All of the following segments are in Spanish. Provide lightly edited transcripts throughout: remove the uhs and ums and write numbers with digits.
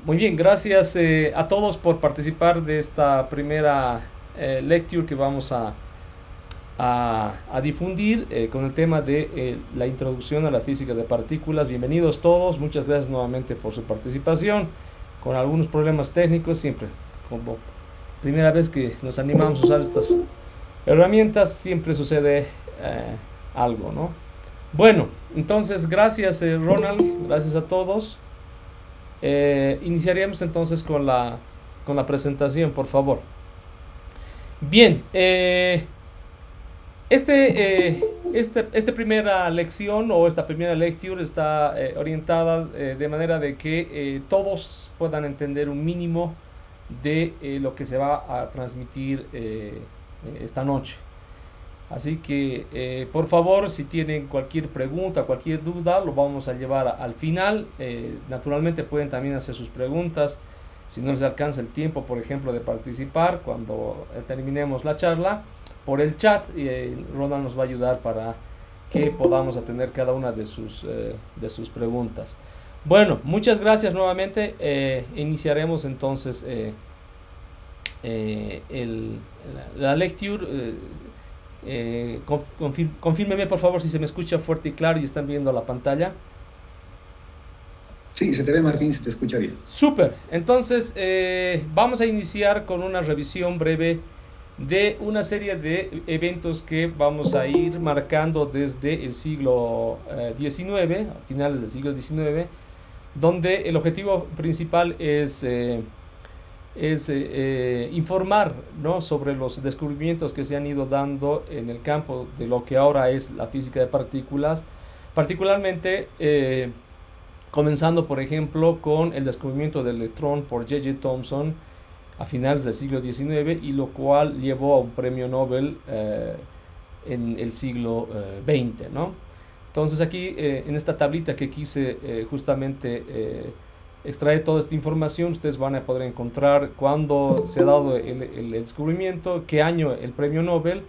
Muy bien, gracias a todos por participar de esta primera lecture que vamos a difundir con el tema de la introducción a la física de partículas. Bienvenidos todos, muchas gracias nuevamente por su participación, con algunos problemas técnicos, siempre como primera vez que nos animamos a usar estas herramientas, siempre sucede algo, ¿no? Bueno, entonces gracias Ronald, gracias a todos. Iniciaríamos entonces con la presentación, por favor. Bien, esta primera lección o esta primera lecture está orientada de manera de que todos puedan entender un mínimo de lo que se va a transmitir esta noche. Así que, por favor, si tienen cualquier pregunta, cualquier duda, lo vamos a llevar al final. Naturalmente pueden también hacer sus preguntas. Si no les alcanza el tiempo, por ejemplo, de participar cuando terminemos la charla, por el chat, Ronald nos va a ayudar para que podamos atender cada una de sus preguntas. Bueno, muchas gracias nuevamente. Iniciaremos entonces la lecture. Confírmeme por favor si se me escucha fuerte y claro y están viendo la pantalla. Sí, se te ve, Martín, se te escucha bien. Súper, entonces vamos a iniciar con una revisión breve de una serie de eventos que vamos a ir marcando desde el siglo XIX, a finales del siglo XIX, donde el objetivo principal es informar, ¿no?, sobre los descubrimientos que se han ido dando en el campo de lo que ahora es la física de partículas, particularmente comenzando por ejemplo con el descubrimiento del electrón por J.J. Thomson a finales del siglo XIX, y lo cual llevó a un premio Nobel en el siglo XX, ¿no? Entonces aquí en esta tablita que quise justamente extraer toda esta información, ustedes van a poder encontrar cuándo se ha dado el descubrimiento, qué año el premio Nobel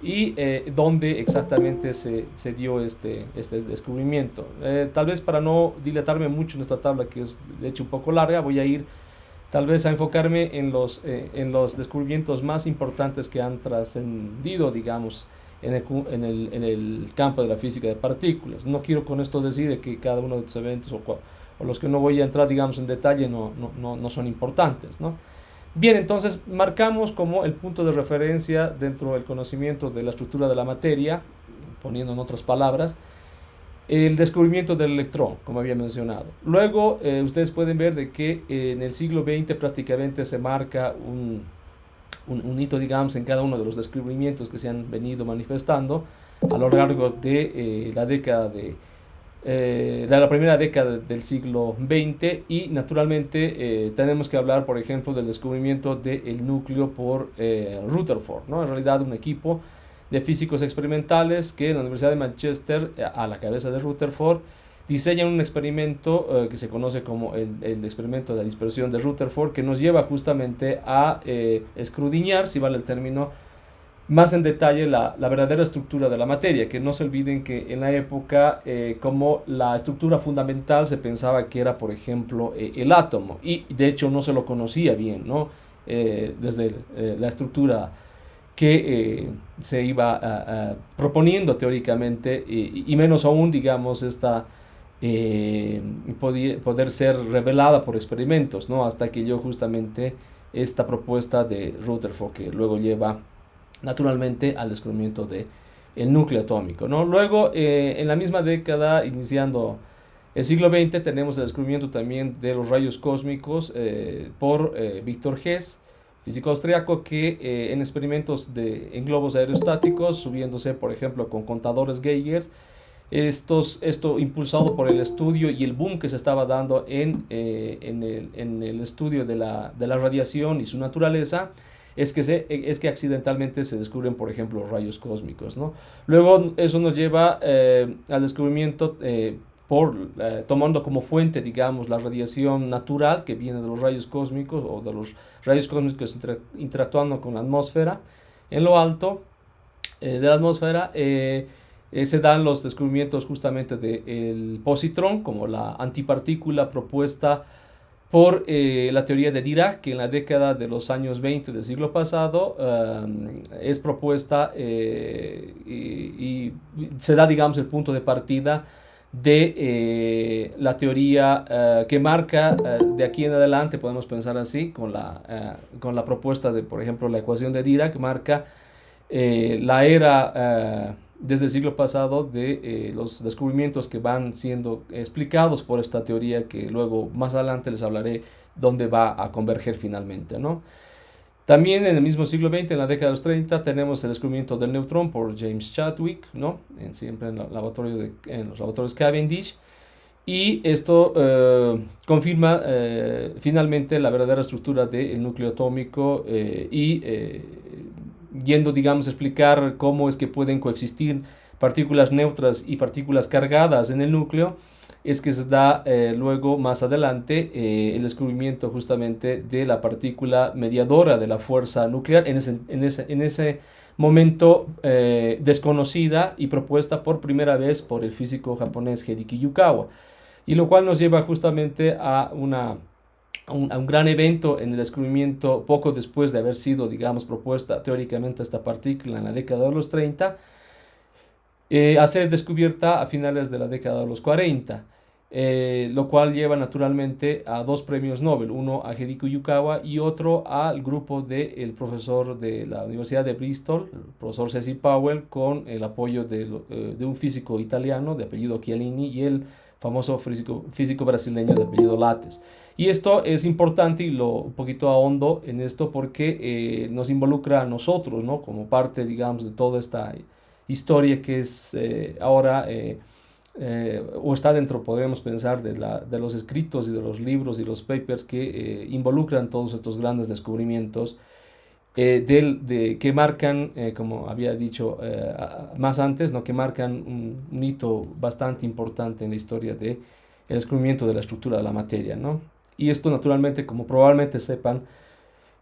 y dónde exactamente se dio este descubrimiento. Tal vez para no dilatarme mucho en esta tabla, que es de hecho un poco larga, voy a ir tal vez a enfocarme en los descubrimientos más importantes que han trascendido, digamos, en el campo de la física de partículas. No quiero con esto decir que cada uno de estos eventos o los que no voy a entrar, digamos, en detalle no son importantes, ¿no? Bien, entonces marcamos como el punto de referencia dentro del conocimiento de la estructura de la materia, poniendo en otras palabras, el descubrimiento del electrón, como había mencionado. Luego, ustedes pueden ver de que en el siglo XX prácticamente se marca un hito, digamos, en cada uno de los descubrimientos que se han venido manifestando a lo largo de la década de la primera década del siglo XX, y naturalmente tenemos que hablar, por ejemplo, del descubrimiento del núcleo por Rutherford, ¿no? En realidad un equipo de físicos experimentales que en la Universidad de Manchester, a la cabeza de Rutherford, diseñan un experimento que se conoce como el experimento de la dispersión de Rutherford, que nos lleva justamente a escudriñar, si vale el término, más en detalle la verdadera estructura de la materia. Que no se olviden que en la época como la estructura fundamental se pensaba que era, por ejemplo, el átomo, y de hecho no se lo conocía bien, ¿no? Desde la estructura que se iba proponiendo teóricamente, y menos aún, digamos, esta poder ser revelada por experimentos, ¿no? Hasta que llegó justamente esta propuesta de Rutherford, que luego lleva naturalmente al descubrimiento de el núcleo atómico, ¿no? Luego, en la misma década, iniciando el siglo XX, tenemos el descubrimiento también de los rayos cósmicos por Victor Hess, físico austriaco, que en experimentos en globos aerostáticos, subiéndose por ejemplo con contadores Geiger, esto impulsado por el estudio y el boom que se estaba dando en el estudio de la radiación y su naturaleza, es que accidentalmente se descubren, por ejemplo, los rayos cósmicos, ¿no? Luego eso nos lleva al descubrimiento, tomando como fuente, digamos, la radiación natural que viene de los rayos cósmicos, o de los rayos cósmicos interactuando con la atmósfera, en lo alto de la atmósfera. Se dan los descubrimientos justamente del positrón como la antipartícula propuesta por la teoría de Dirac, que en la década de los años 20 del siglo pasado es propuesta y se da, digamos, el punto de partida de la teoría que marca de aquí en adelante, podemos pensar así, con la propuesta de, por ejemplo, la ecuación de Dirac, marca la era desde el siglo pasado de los descubrimientos que van siendo explicados por esta teoría, que luego más adelante les hablaré dónde va a converger finalmente, ¿no? También en el mismo siglo XX, en la década de los 30, tenemos el descubrimiento del neutrón por James Chadwick, ¿no? Siempre en los laboratorios Cavendish. Y esto confirma finalmente la verdadera estructura del núcleo atómico yendo, digamos, a explicar cómo es que pueden coexistir partículas neutras y partículas cargadas en el núcleo, es que se da luego más adelante el descubrimiento justamente de la partícula mediadora de la fuerza nuclear, en ese momento desconocida y propuesta por primera vez por el físico japonés Hideki Yukawa, y lo cual nos lleva justamente a un gran evento en el descubrimiento poco después de haber sido, digamos, propuesta teóricamente esta partícula en la década de los 30, a ser descubierta a finales de la década de los 40, lo cual lleva naturalmente a dos premios Nobel, uno a Hideki Yukawa y otro al grupo del profesor de la Universidad de Bristol, el profesor Cecil Powell, con el apoyo de un físico italiano de apellido Chialini y el famoso físico brasileño de apellido Lattes. Y esto es importante y un poquito ahondo en esto porque nos involucra a nosotros, ¿no? Como parte, digamos, de toda esta historia que es ahora o está dentro, podríamos pensar, de los escritos y de los libros y los papers que involucran todos estos grandes descubrimientos que marcan, como había dicho más antes, ¿no? Que marcan un hito bastante importante en la historia del descubrimiento de la estructura de la materia, ¿no? Y esto naturalmente, como probablemente sepan,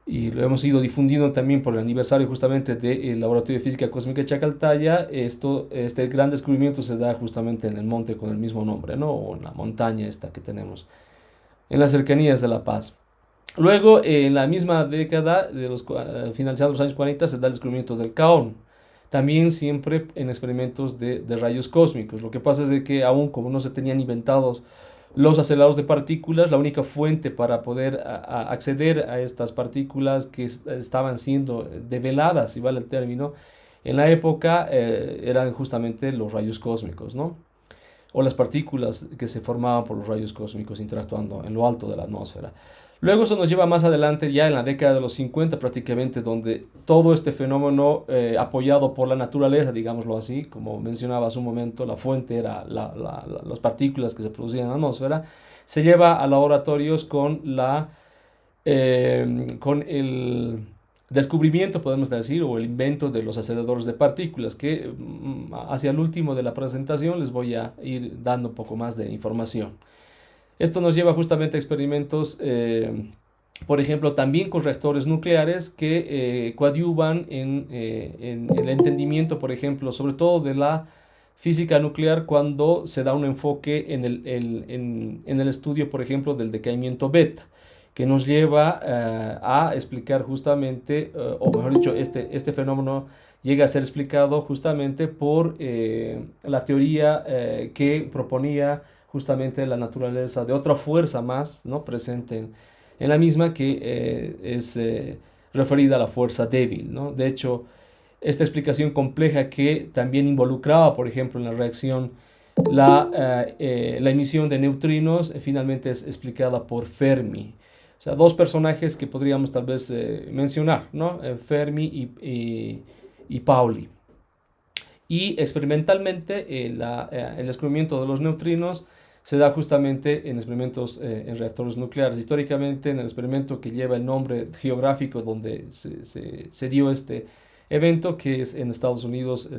y lo hemos ido difundiendo también por el aniversario justamente del Laboratorio de Física Cósmica de Chacaltaya, este gran descubrimiento se da justamente en el monte con el mismo nombre, ¿no? O en la montaña esta que tenemos en las cercanías de La Paz. Luego, en la misma década, finalizando los años 40, se da el descubrimiento del kaón, también siempre en experimentos de rayos cósmicos. Lo que pasa es de que aún como no se tenían inventados los aceleradores de partículas, la única fuente para poder acceder a estas partículas que estaban siendo develadas, si vale el término, en la época eran justamente los rayos cósmicos, ¿no? O las partículas que se formaban por los rayos cósmicos interactuando en lo alto de la atmósfera. Luego eso nos lleva más adelante, ya en la década de los 50 prácticamente, donde todo este fenómeno apoyado por la naturaleza, digámoslo así, como mencionaba hace un momento, la fuente era las partículas que se producían en la atmósfera, se lleva a laboratorios con el descubrimiento, podemos decir, o el invento de los aceleradores de partículas, que hacia el último de la presentación les voy a ir dando un poco más de información. Esto nos lleva justamente a experimentos, por ejemplo, también con reactores nucleares que coadyuvan en el entendimiento, por ejemplo, sobre todo de la física nuclear cuando se da un enfoque en el estudio, por ejemplo, del decaimiento beta, que nos lleva a explicar justamente, o mejor dicho, este fenómeno llega a ser explicado justamente por la teoría que proponía justamente la naturaleza de otra fuerza más, ¿no? Presente en la misma, que es referida a la fuerza débil, ¿no? De hecho, esta explicación compleja que también involucraba, por ejemplo, en la reacción la emisión de neutrinos, finalmente es explicada por Fermi. O sea, dos personajes que podríamos tal vez mencionar, ¿no? Fermi y Pauli. Y experimentalmente el descubrimiento de los neutrinos se da justamente en experimentos en reactores nucleares. Históricamente, en el experimento que lleva el nombre geográfico donde se dio este evento, que es en Estados Unidos,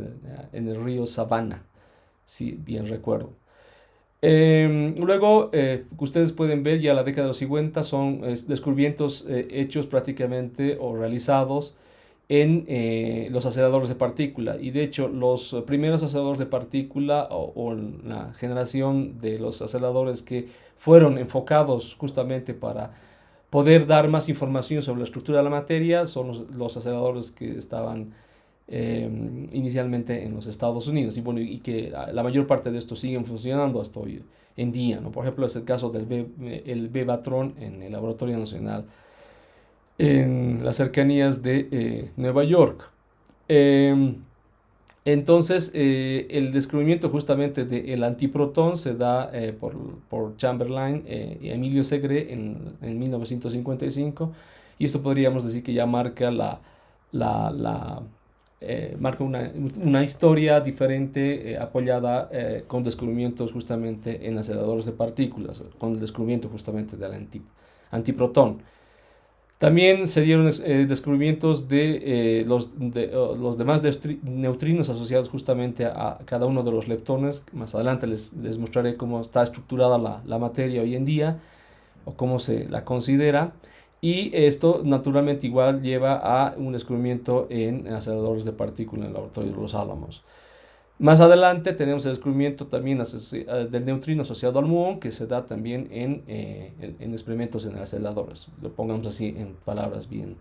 en el río Savannah, si bien recuerdo. Luego, ustedes pueden ver ya la década de los 50 son descubrimientos hechos prácticamente o realizados en los aceleradores de partícula, y de hecho los primeros aceleradores de partícula o la generación de los aceleradores que fueron enfocados justamente para poder dar más información sobre la estructura de la materia son los aceleradores que estaban inicialmente en los Estados Unidos y, bueno, y que la mayor parte de estos siguen funcionando hasta hoy en día, ¿no? Por ejemplo, es el caso del el Bevatron en el Laboratorio Nacional en las cercanías de Nueva York. Eh, entonces, el descubrimiento justamente del antiprotón se da por Chamberlain y Emilio Segre en 1955, y esto podríamos decir que ya marca la marca una historia diferente apoyada con descubrimientos justamente en aceleradores de partículas, con el descubrimiento justamente del antiprotón. También se dieron descubrimientos de los demás neutrinos asociados justamente a cada uno de los leptones. Más adelante les mostraré cómo está estructurada la materia hoy en día o cómo se la considera. Y esto naturalmente igual lleva a un descubrimiento en aceleradores de partículas en el laboratorio de Los Álamos. Más adelante tenemos el descubrimiento también del neutrino asociado al muón, que se da también en experimentos en aceleradores. Lo pongamos así en palabras bien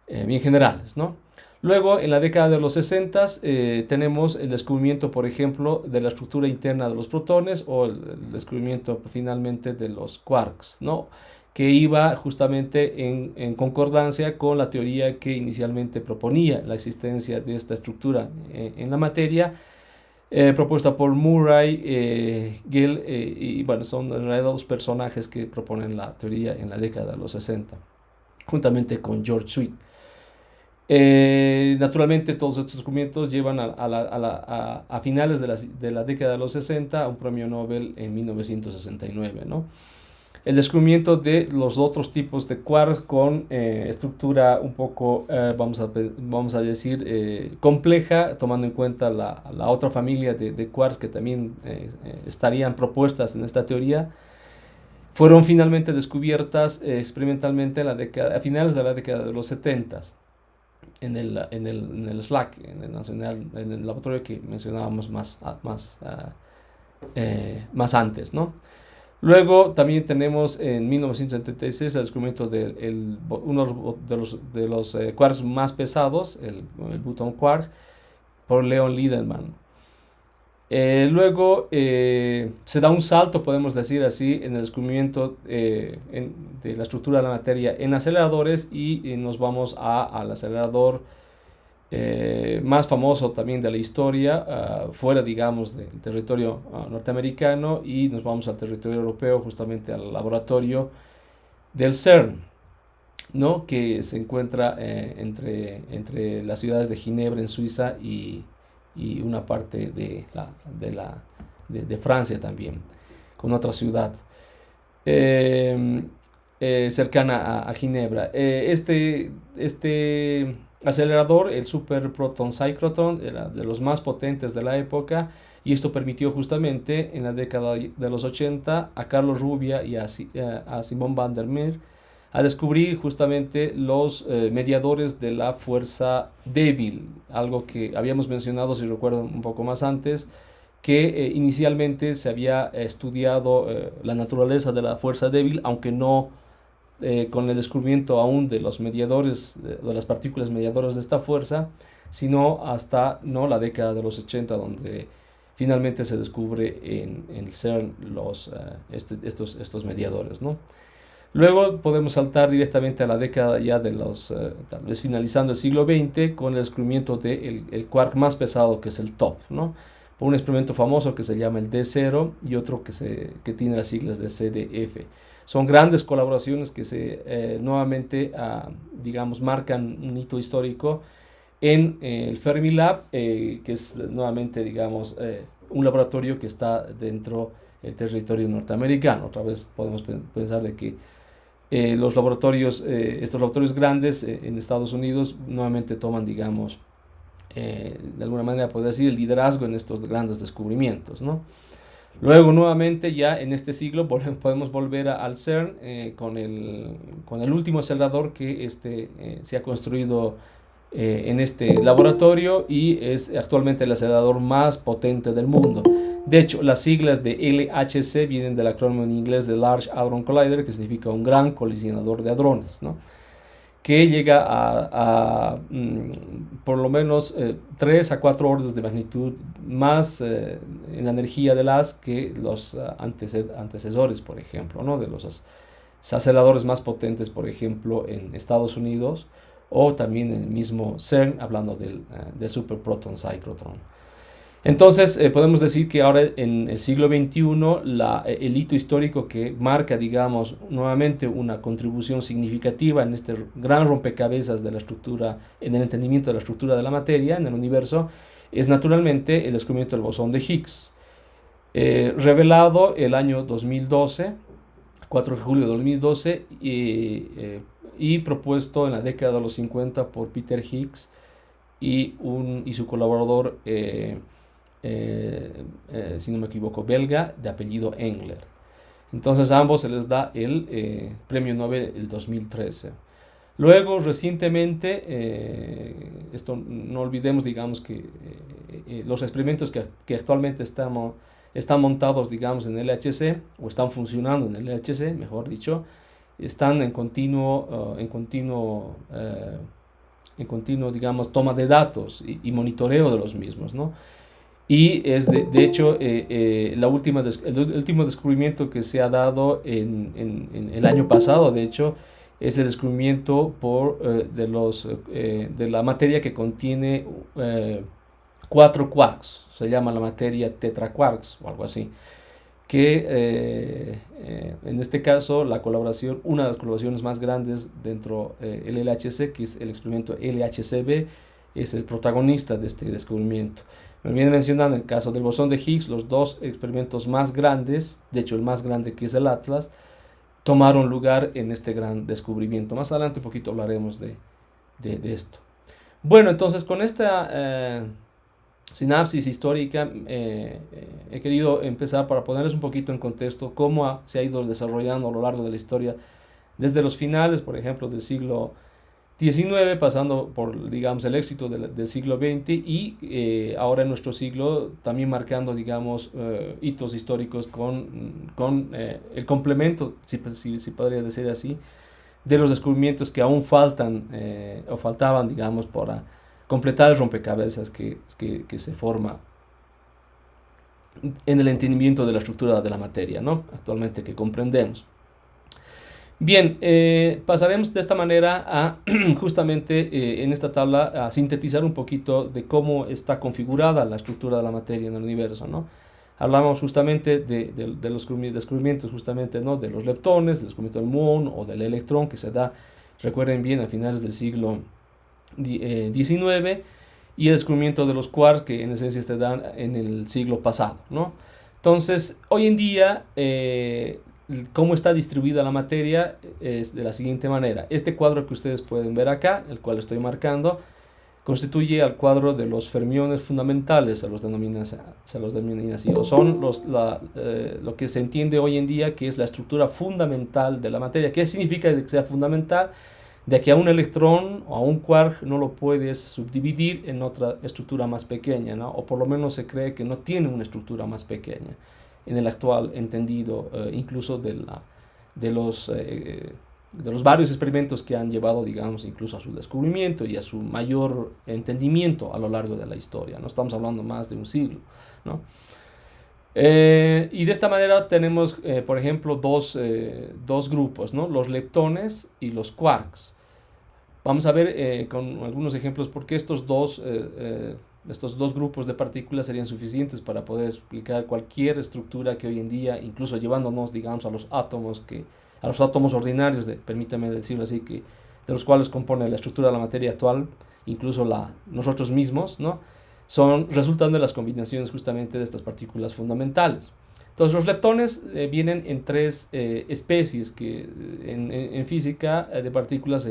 generales, ¿no? Luego, en la década de los 60, tenemos el descubrimiento, por ejemplo, de la estructura interna de los protones, o el descubrimiento finalmente de los quarks, ¿no? Que iba justamente en concordancia con la teoría que inicialmente proponía la existencia de esta estructura en la materia, propuesta por Murray, Gill, y bueno, son en realidad dos personajes que proponen la teoría en la década de los 60, juntamente con George Sweet. Naturalmente, todos estos descubrimientos llevan a finales de la década de los 60 a un premio Nobel en 1969, ¿no? El descubrimiento de los otros tipos de quarks con estructura un poco, vamos a decir, compleja, tomando en cuenta la otra familia de quarks que también estarían propuestas en esta teoría, fueron finalmente descubiertas experimentalmente a finales de la década de los 70 en el SLAC, en el laboratorio que mencionábamos más antes, ¿no? Luego también tenemos en 1976 el descubrimiento de uno de los quarks más pesados, el Boson quark, por Leon Lederman. Luego se da un salto, podemos decir así, en el descubrimiento de la estructura de la materia en aceleradores, y nos vamos al acelerador más famoso también de la historia, fuera, digamos, del territorio norteamericano, y nos vamos al territorio europeo, justamente al laboratorio del CERN, ¿no? Que se encuentra entre las ciudades de Ginebra en Suiza y una parte de Francia también, con otra ciudad cercana a Ginebra. Este acelerador, el Super Proton Cyclotron, era de los más potentes de la época, y esto permitió justamente en la década de los 80 a Carlos Rubia y a Simon van der Meer a descubrir justamente los mediadores de la fuerza débil, algo que habíamos mencionado, si recuerdan, un poco más antes, que inicialmente se había estudiado la naturaleza de la fuerza débil, aunque no con el descubrimiento aún de los mediadores, de las partículas mediadoras de esta fuerza, sino hasta la década de los 80, donde finalmente se descubre en el CERN estos mediadores, ¿no? Luego podemos saltar directamente a la década ya de tal vez finalizando el siglo XX, con el descubrimiento del quark más pesado, que es el TOP, ¿no? Por un experimento famoso que se llama el D0, y otro que tiene las siglas de CDF. Son grandes colaboraciones que nuevamente, digamos, marcan un hito histórico en el Fermilab, que es nuevamente, digamos, un laboratorio que está dentro del territorio norteamericano. Otra vez podemos pensar de que estos laboratorios grandes en Estados Unidos nuevamente toman, digamos, de alguna manera, podría decir, el liderazgo en estos grandes descubrimientos, ¿no? Luego, nuevamente, ya en este siglo, podemos volver al CERN con el último acelerador que se ha construido en este laboratorio, y es actualmente el acelerador más potente del mundo. De hecho, las siglas de LHC vienen del acrónimo en inglés de Large Hadron Collider, que significa un gran colisionador de hadrones, ¿no? Que llega por lo menos 3 a 4 órdenes de magnitud más en la energía del haz que los antecesores, por ejemplo, ¿no? De los aceleradores más potentes, por ejemplo, en Estados Unidos, o también en el mismo CERN, hablando del superproton cyclotron. Entonces, podemos decir que ahora en el siglo XXI, el hito histórico que marca, digamos, nuevamente una contribución significativa en este gran rompecabezas de la estructura, en el entendimiento de la estructura de la materia en el universo, es naturalmente el descubrimiento del bosón de Higgs, revelado el año 2012, 4 de julio de 2012, y propuesto en la década de los 50 por Peter Higgs y su colaborador, si no me equivoco, belga, de apellido Engler. Entonces a ambos se les da el premio Nobel el 2013. Luego, recientemente, esto no olvidemos, digamos, que los experimentos que actualmente están montados, digamos, en el LHC, o están funcionando en el LHC, mejor dicho, están en continuo, digamos, toma de datos y monitoreo de los mismos, ¿no? Y es de hecho el último descubrimiento que se ha dado en el año pasado, de hecho, es el descubrimiento de la materia que contiene 4 quarks, se llama la materia tetraquarks o algo así, que en este caso una de las colaboraciones más grandes dentro del LHC, que es el experimento LHCb, es el protagonista de este descubrimiento. Me viene mencionando en el caso del bosón de Higgs, los 2 experimentos más grandes, de hecho el más grande, que es el Atlas, tomaron lugar en este gran descubrimiento. Más adelante un poquito hablaremos de esto. Bueno, entonces con esta sinapsis histórica he querido empezar para ponerles un poquito en contexto cómo se ha ido desarrollando a lo largo de la historia, desde los finales, por ejemplo, del siglo XIX, pasando por, digamos, el éxito del siglo XX y ahora en nuestro siglo también marcando, digamos, hitos históricos con el complemento, si podría decir así, de los descubrimientos que aún faltaban, digamos, para completar el rompecabezas que se forma en el entendimiento de la estructura de la materia, ¿no? Actualmente que comprendemos. Bien, pasaremos de esta manera a justamente en esta tabla a sintetizar un poquito de cómo está configurada la estructura de la materia en el universo, ¿no? Hablamos justamente de los descubrimientos justamente, ¿no? De los leptones, del descubrimiento del muón o del electrón, que se da, recuerden bien, a finales del siglo XIX, y el descubrimiento de los quarks, que en esencia se dan en el siglo pasado, ¿no? Entonces, hoy en día, cómo está distribuida la materia es de la siguiente manera. Este cuadro que ustedes pueden ver acá, el cual estoy marcando, constituye al cuadro de los fermiones fundamentales, se los denomina así, o son lo que se entiende hoy en día que es la estructura fundamental de la materia. ¿Qué significa que sea fundamental? De que a un electrón o a un quark no lo puedes subdividir en otra estructura más pequeña, ¿no? O por lo menos se cree que no tiene una estructura más pequeña en el actual entendido, incluso de los varios experimentos que han llevado, digamos, incluso a su descubrimiento y a su mayor entendimiento a lo largo de la historia. No estamos hablando más de un siglo, ¿no? Y de esta manera tenemos, por ejemplo, dos grupos, ¿no? Los leptones y los quarks. Vamos a ver con algunos ejemplos por qué estos dos grupos de partículas serían suficientes para poder explicar cualquier estructura que hoy en día, incluso llevándonos, digamos, a los átomos ordinarios, permítame decirlo así, de los cuales compone la estructura de la materia actual, incluso nosotros mismos, ¿no? Resultan de las combinaciones justamente de estas partículas fundamentales. Entonces los leptones vienen en 3 especies que en física de partículas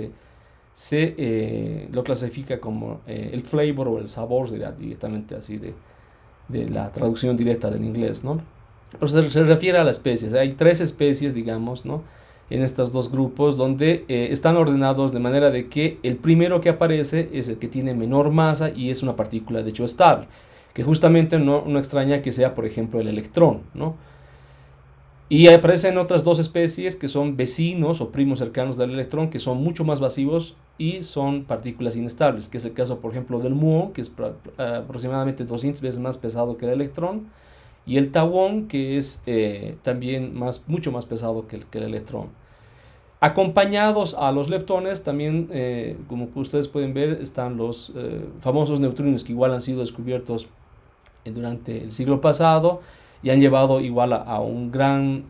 se lo clasifica como el flavor o el sabor, sería directamente así de la traducción directa del inglés, ¿no? Pero se refiere a las especies. Hay 3 especies, digamos, ¿no? En estos 2 grupos, donde están ordenados de manera de que el primero que aparece es el que tiene menor masa y es una partícula de hecho estable, que justamente no extraña que sea, por ejemplo, el electrón, ¿no? Y aparecen otras dos especies que son vecinos o primos cercanos del electrón, que son mucho más masivos y son partículas inestables, que es el caso, por ejemplo, del muón, que es aproximadamente 200 veces más pesado que el electrón, y el tauón, que es también mucho más pesado que el electrón. Acompañados a los leptones, también, como ustedes pueden ver, están los famosos neutrinos, que igual han sido descubiertos durante el siglo pasado y han llevado igual a un gran,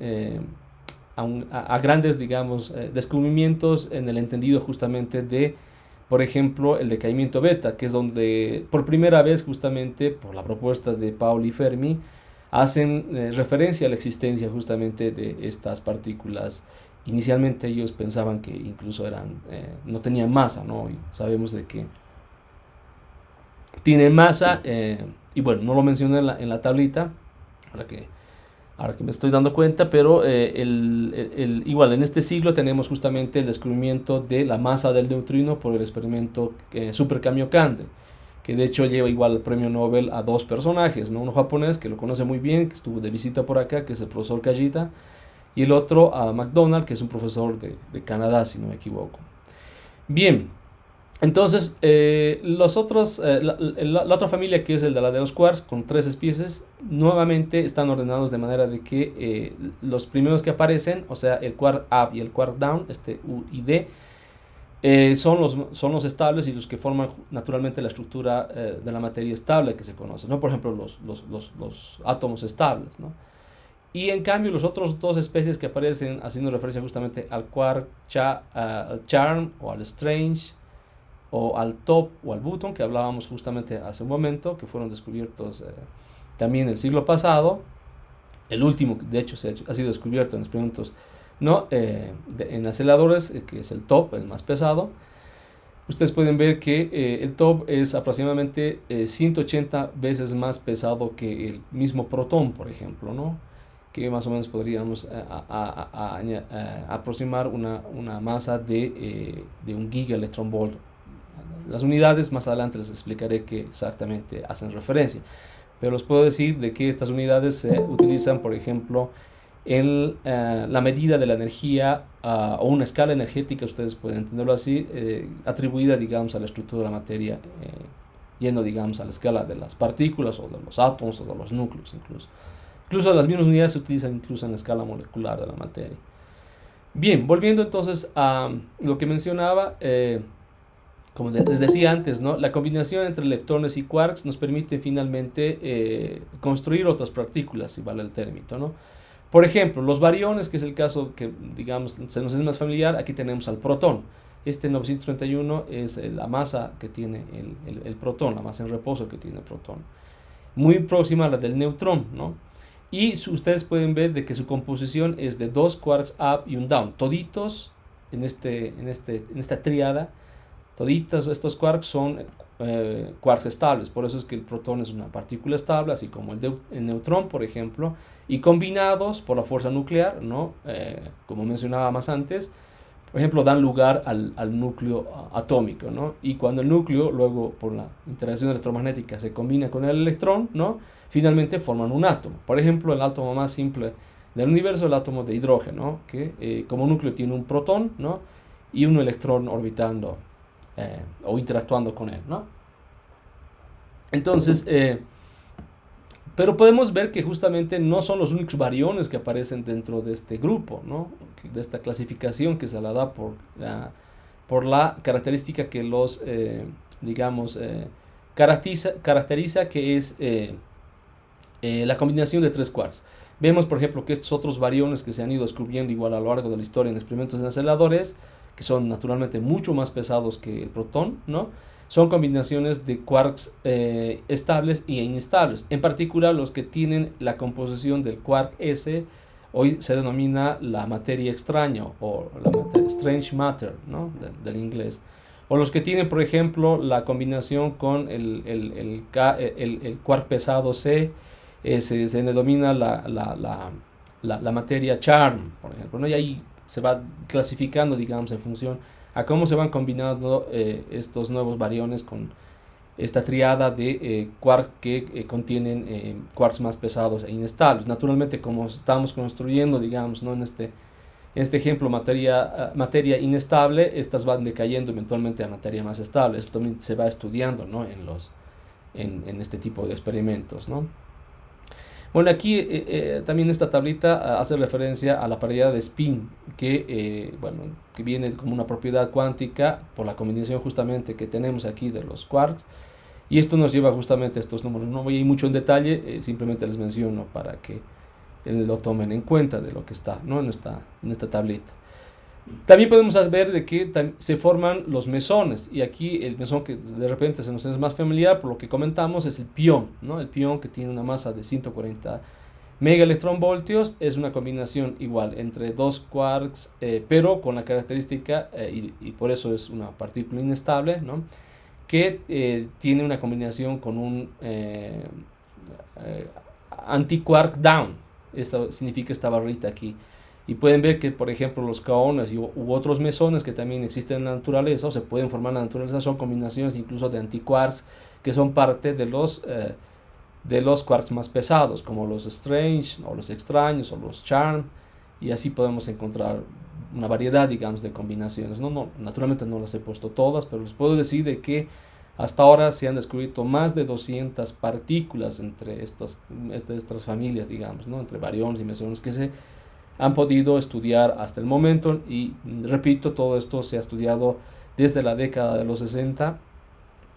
a grandes, digamos, descubrimientos en el entendido justamente de, por ejemplo, el decaimiento beta, que es donde por primera vez, justamente por la propuesta de Pauli y Fermi, hacen referencia a la existencia justamente de estas partículas. Inicialmente ellos pensaban que incluso no tenían masa, ¿no? Y sabemos de que tienen masa, y bueno, no lo mencioné en la tablita, ahora que me estoy dando cuenta, pero igual en este siglo tenemos justamente el descubrimiento de la masa del neutrino por el experimento Super Kamiokande, que de hecho lleva igual el premio Nobel a dos personajes, ¿no? Uno japonés que lo conoce muy bien, que estuvo de visita por acá, que es el profesor Kajita, y el otro a McDonald, que es un profesor de Canadá, si no me equivoco. Bien, entonces la otra familia, que es la de los quarks, con tres especies, nuevamente están ordenados de manera de que los primeros que aparecen, o sea, el quark up y el quark down, U y D, son los estables y los que forman naturalmente la estructura de la materia estable que se conoce, ¿no? Por ejemplo, los átomos estables, ¿no? Y en cambio los otros dos especies que aparecen haciendo referencia justamente al quark, al charm o al strange, o al top o al button, que hablábamos justamente hace un momento, que fueron descubiertos también el siglo pasado. El último, de hecho, ha sido descubierto en experimentos, ¿no? En aceleradores, que es el top, el más pesado. Ustedes pueden ver que el top es aproximadamente 180 veces más pesado que el mismo protón, por ejemplo, ¿no? Que más o menos podríamos aproximar una masa de 1 gigaelectronvolt. Las unidades más adelante les explicaré qué exactamente hacen referencia, pero les puedo decir de que estas unidades se utilizan, por ejemplo, en la medida de la energía o una escala energética, ustedes pueden entenderlo así, atribuida, digamos, a la estructura de la materia, yendo, digamos, a la escala de las partículas o de los átomos o de los núcleos incluso. Incluso las mismas unidades se utilizan incluso en la escala molecular de la materia. Bien, volviendo entonces a lo que mencionaba, como les decía antes, ¿no? La combinación entre leptones y quarks nos permite finalmente construir otras partículas, si vale el término, ¿no? Por ejemplo, los bariones, que es el caso que, digamos, se nos es más familiar. Aquí tenemos al protón. Este 931 es la masa que tiene el protón, la masa en reposo que tiene el protón. Muy próxima a la del neutrón, ¿no? Y ustedes pueden ver de que su composición es de 2 quarks up y un down. Toditos en esta tríada, toditos estos quarks son quarks estables. Por eso es que el protón es una partícula estable, así como el neutrón, por ejemplo. Y combinados por la fuerza nuclear, ¿no? Como mencionaba más antes, por ejemplo, dan lugar al núcleo atómico, ¿no? Y cuando el núcleo, luego por la interacción electromagnética, se combina con el electrón, ¿no? Finalmente forman un átomo. Por ejemplo, el átomo más simple del universo, el átomo de hidrógeno, que como núcleo tiene un protón, ¿no? Y un electrón orbitando o interactuando con él, ¿no? Entonces, pero podemos ver que justamente no son los únicos bariones que aparecen dentro de este grupo, ¿no? De esta clasificación que se la da por la característica que los, digamos, caracteriza, que es la combinación de 3 quarks. Vemos, por ejemplo, que estos otros bariones que se han ido descubriendo igual a lo largo de la historia en experimentos en aceleradores, que son naturalmente mucho más pesados que el protón, ¿no? Son combinaciones de quarks estables e inestables. En particular, los que tienen la composición del quark S, hoy se denomina la materia extraña o strange matter, ¿no? del inglés. O los que tienen, por ejemplo, la combinación con el quark pesado C, se denomina la materia charm, por ejemplo, ¿no? Y ahí se va clasificando, digamos, en función a cómo se van combinando estos nuevos bariones con esta triada de quarks que contienen quarks más pesados e inestables. Naturalmente, como estamos construyendo, digamos, ¿no? En este ejemplo, materia inestable, estas van decayendo eventualmente a materia más estable. Esto también se va estudiando, ¿no? En este tipo de experimentos, ¿no? Bueno, aquí también esta tablita hace referencia a la paridad de spin, que viene como una propiedad cuántica por la combinación justamente que tenemos aquí de los quarks. Y esto nos lleva justamente a estos números. No voy a ir mucho en detalle, simplemente les menciono para que lo tomen en cuenta de lo que está, ¿no? en esta tablita. También podemos ver de que se forman los mesones, y aquí el mesón que de repente se nos es más familiar por lo que comentamos es el pión, ¿no? El pión, que tiene una masa de 140 megaelectronvoltios, es una combinación igual entre dos quarks, pero con la característica, y por eso es una partícula inestable, ¿no? Que tiene una combinación con un antiquark down. Eso significa esta barrita aquí. Y pueden ver que, por ejemplo, los kaones u otros mesones que también existen en la naturaleza o se pueden formar en la naturaleza son combinaciones incluso de antiquarks que son parte de los quarks más pesados, como los strange o los extraños o los charm, y así podemos encontrar una variedad, digamos, de combinaciones. Naturalmente no las he puesto todas, pero les puedo decir de que hasta ahora se han descubierto más de 200 partículas entre estas familias, digamos, ¿no? Entre bariones y mesones que se han podido estudiar hasta el momento, y repito, todo esto se ha estudiado desde la década de los 60,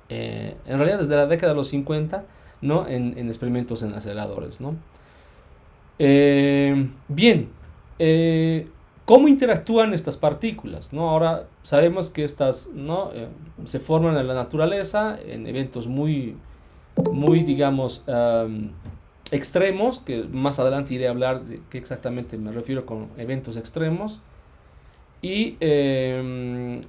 en realidad desde la década de los 50, ¿no? En experimentos en aceleradores, ¿no? Bien, ¿cómo interactúan estas partículas, ¿no? Ahora sabemos que estas, ¿no? Se forman en la naturaleza en eventos muy, digamos, extremos, que más adelante iré a hablar de qué exactamente me refiero con eventos extremos, y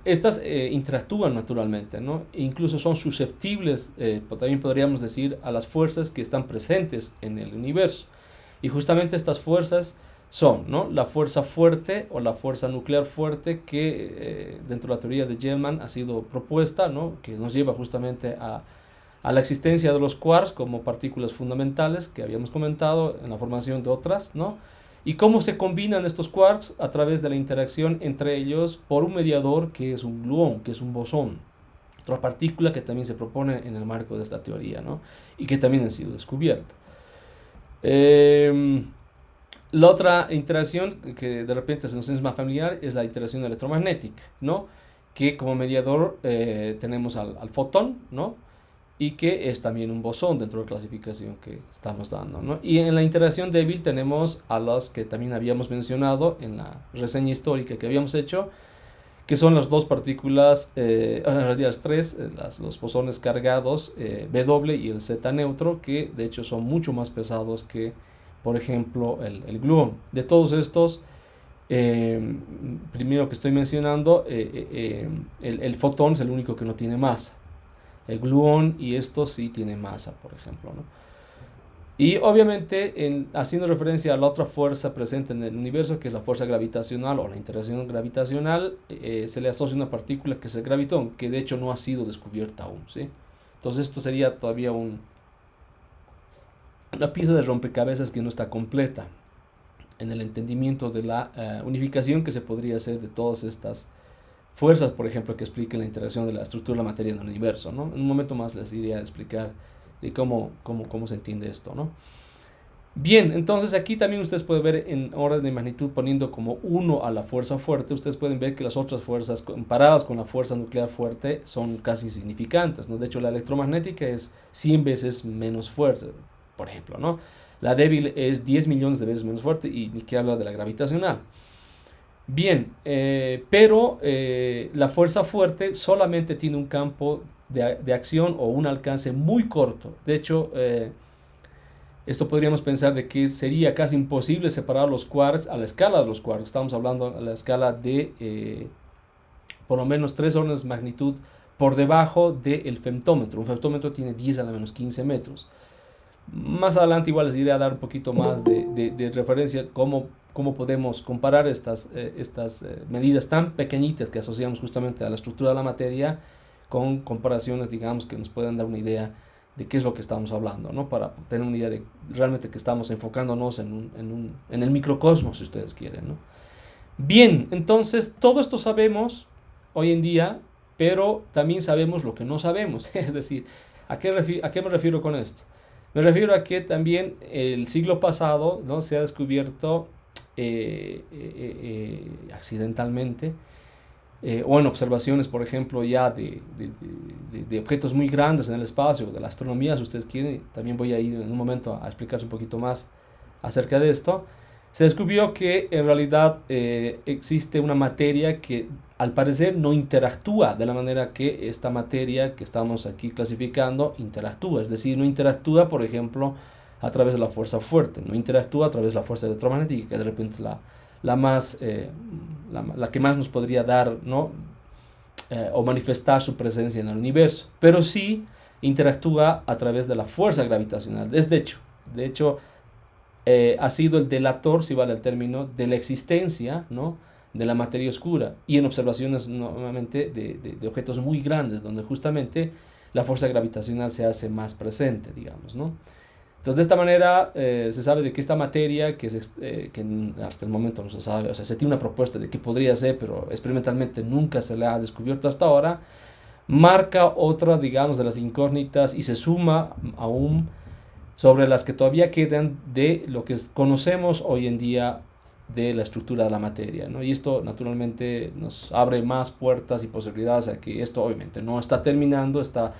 estas interactúan naturalmente, ¿no? Incluso son susceptibles, también podríamos decir, a las fuerzas que están presentes en el universo, y justamente estas fuerzas son, ¿no? La fuerza fuerte o la fuerza nuclear fuerte que dentro de la teoría de Gell-Mann ha sido propuesta, ¿no? Que nos lleva justamente a la existencia de los quarks como partículas fundamentales que habíamos comentado en la formación de otras, ¿no? Y cómo se combinan estos quarks a través de la interacción entre ellos por un mediador que es un gluón, que es un bosón, otra partícula que también se propone en el marco de esta teoría, ¿no? Y que también ha sido descubierta. La otra interacción que de repente se nos es más familiar es la interacción electromagnética, ¿no? Que como mediador tenemos al fotón, ¿no? Y que es también un bosón dentro de la clasificación que estamos dando, ¿no? Y en la interacción débil tenemos a las que también habíamos mencionado en la reseña histórica que habíamos hecho, que son las dos partículas, en realidad las tres, los bosones cargados, W y el Z neutro, que de hecho son mucho más pesados que, por ejemplo, el gluón. De todos estos, primero que estoy mencionando, el fotón es el único que no tiene masa. El gluón y esto sí tiene masa, por ejemplo, ¿no? Y obviamente, haciendo referencia a la otra fuerza presente en el universo, que es la fuerza gravitacional o la interacción gravitacional, se le asocia una partícula que es el gravitón, que de hecho no ha sido descubierta aún, ¿sí? Entonces esto sería todavía una pieza de rompecabezas que no está completa en el entendimiento de la unificación que se podría hacer de todas estas fuerzas, por ejemplo, que expliquen la interacción de la estructura de la materia en el universo, ¿no? En un momento más les iré a explicar de cómo se entiende esto, ¿no? Bien, entonces aquí también ustedes pueden ver en orden de magnitud, poniendo como 1 a la fuerza fuerte, ustedes pueden ver que las otras fuerzas comparadas con la fuerza nuclear fuerte son casi insignificantes, ¿no? De hecho, la electromagnética es 100 veces menos fuerte, por ejemplo, ¿no? La débil es 10 millones de veces menos fuerte, y ni que hablar de la gravitacional. Bien, pero la fuerza fuerte solamente tiene un campo de acción o un alcance muy corto. De hecho, esto podríamos pensar de que sería casi imposible separar los quarks a la escala de los quarks. Estamos hablando a la escala de por lo menos 3 órdenes de magnitud por debajo del femtómetro. Un femtómetro tiene 10 a la menos 15 metros. Más adelante igual les iré a dar un poquito más de referencia cómo podemos comparar estas medidas tan pequeñitas que asociamos justamente a la estructura de la materia con comparaciones, digamos, que nos puedan dar una idea de qué es lo que estamos hablando, ¿no? Para tener una idea de realmente que estamos enfocándonos en el microcosmos, si ustedes quieren, ¿no? Bien, entonces todo esto sabemos hoy en día, pero también sabemos lo que no sabemos. Es decir, ¿a qué me refiero con esto? Me refiero a que también el siglo pasado, ¿no? Se ha descubierto accidentalmente o en observaciones, por ejemplo, ya de objetos muy grandes en el espacio, de la astronomía, si ustedes quieren. También voy a ir en un momento a explicarles un poquito más acerca de esto. Se descubrió que en realidad existe una materia que al parecer no interactúa de la manera que esta materia que estamos aquí clasificando interactúa. Es decir, no interactúa, por ejemplo, a través de la fuerza fuerte, no interactúa a través de la fuerza electromagnética, que de repente es la que más nos podría dar, ¿no? O manifestar su presencia en el universo, pero sí interactúa a través de la fuerza gravitacional. De hecho, ha sido el delator, si vale el término, de la existencia, ¿no? De la materia oscura, y en observaciones nuevamente de objetos muy grandes, donde justamente la fuerza gravitacional se hace más presente, digamos, ¿no? Entonces, de esta manera se sabe de que esta materia, que hasta el momento no se sabe, o sea, se tiene una propuesta de qué podría ser, pero experimentalmente nunca se la ha descubierto hasta ahora, marca otra, digamos, de las incógnitas y se suma aún sobre las que todavía quedan de lo que conocemos hoy en día de la estructura de la materia, ¿no? Y esto naturalmente nos abre más puertas y posibilidades a que esto obviamente no está terminando, está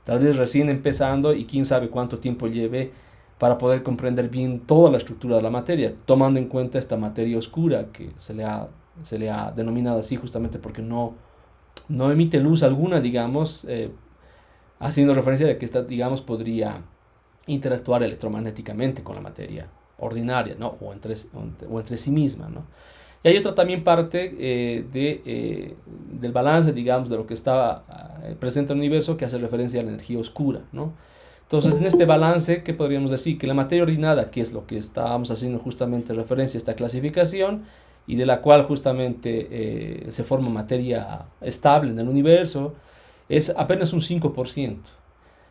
tal vez recién empezando y quién sabe cuánto tiempo lleve para poder comprender bien toda la estructura de la materia, tomando en cuenta esta materia oscura que se le ha denominado así justamente porque no emite luz alguna, digamos, haciendo referencia de que esta, digamos, podría interactuar electromagnéticamente con la materia ordinaria, ¿no? O entre sí misma, ¿no? Y hay otra también parte del balance, digamos, de lo que está presente en el universo, que hace referencia a la energía oscura, ¿no? Entonces, en este balance, ¿qué podríamos decir? Que la materia ordinaria, que es lo que estábamos haciendo justamente referencia a esta clasificación, y de la cual justamente se forma materia estable en el universo, es apenas un 5%.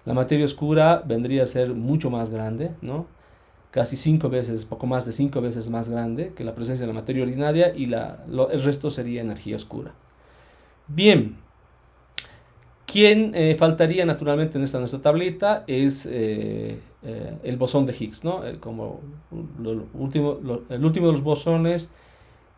La materia oscura vendría a ser mucho más grande, ¿no? Casi 5 veces, poco más de 5 veces más grande que la presencia de la materia ordinaria, y el resto sería energía oscura. Bien, ¿quién faltaría naturalmente en nuestra tablita? Es el bosón de Higgs, ¿no? Como el último de los bosones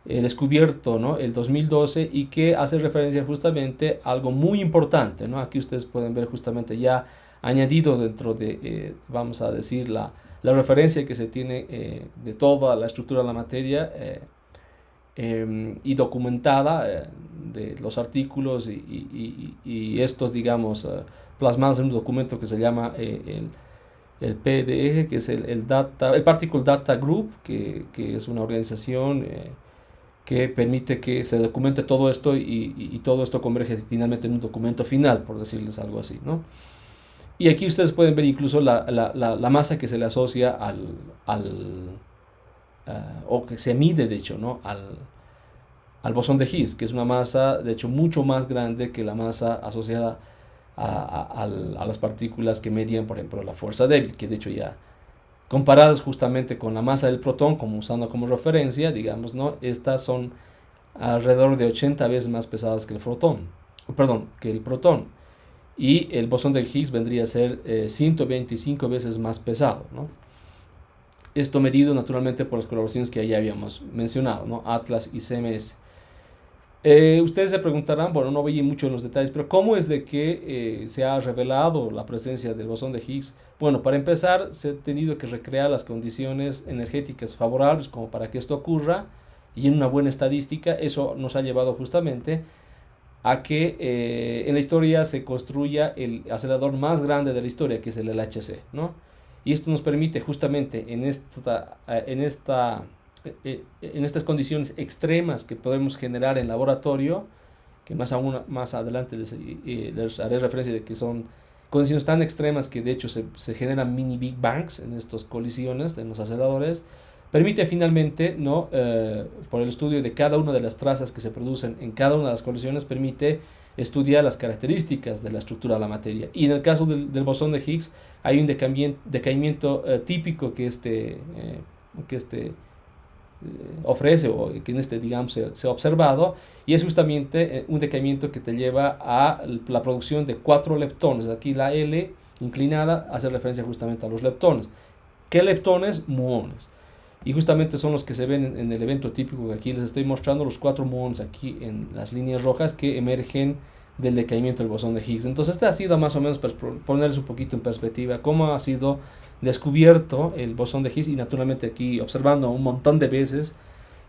descubierto, ¿no? El 2012, y que hace referencia justamente a algo muy importante, ¿no? Aquí ustedes pueden ver justamente ya añadido dentro de, vamos a decir, la referencia que se tiene de toda la estructura de la materia y documentada de los artículos y estos, digamos, plasmados en un documento que se llama el PDG, que es el Particle Data Group, que es una organización que permite que se documente todo esto y todo esto converge finalmente en un documento final, por decirles algo así, ¿no? Y aquí ustedes pueden ver incluso la masa que se le asocia o que se mide, de hecho, ¿no? al bosón de Higgs, que es una masa, de hecho, mucho más grande que la masa asociada a las partículas que medían, por ejemplo, la fuerza débil, que de hecho ya, comparadas justamente con la masa del protón, como usando como referencia, digamos, ¿no? Estas son alrededor de 80 veces más pesadas que el protón. Y el bosón de Higgs vendría a ser 125 veces más pesado, ¿no? Esto medido naturalmente por las colaboraciones que ya habíamos mencionado, ¿no? Atlas y CMS. Ustedes se preguntarán, bueno, no voy mucho en los detalles, pero ¿cómo es de que se ha revelado la presencia del bosón de Higgs? Bueno, para empezar, se ha tenido que recrear las condiciones energéticas favorables como para que esto ocurra, y en una buena estadística. Eso nos ha llevado justamente a que en la historia se construya el acelerador más grande de la historia, que es el LHC, ¿no? Y esto nos permite justamente en estas condiciones extremas que podemos generar en laboratorio, que más adelante les haré referencia de que son condiciones tan extremas que de hecho se generan mini Big Bangs en estas colisiones, en los aceleradores, permite finalmente, ¿no? Por el estudio de cada una de las trazas que se producen en cada una de las colisiones, permite estudiar las características de la estructura de la materia. Y en el caso del bosón de Higgs hay un decaimiento típico que ofrece, o que digamos, se ha observado, y es justamente un decaimiento que te lleva a la producción de 4 leptones. Aquí la L inclinada hace referencia justamente a los leptones. ¿Qué leptones? Muones. Y justamente son los que se ven en el evento típico que aquí les estoy mostrando, los 4 muones aquí en las líneas rojas que emergen del decaimiento del bosón de Higgs. Entonces este ha sido más o menos, para ponerles un poquito en perspectiva, cómo ha sido descubierto el bosón de Higgs, y naturalmente aquí observando un montón de veces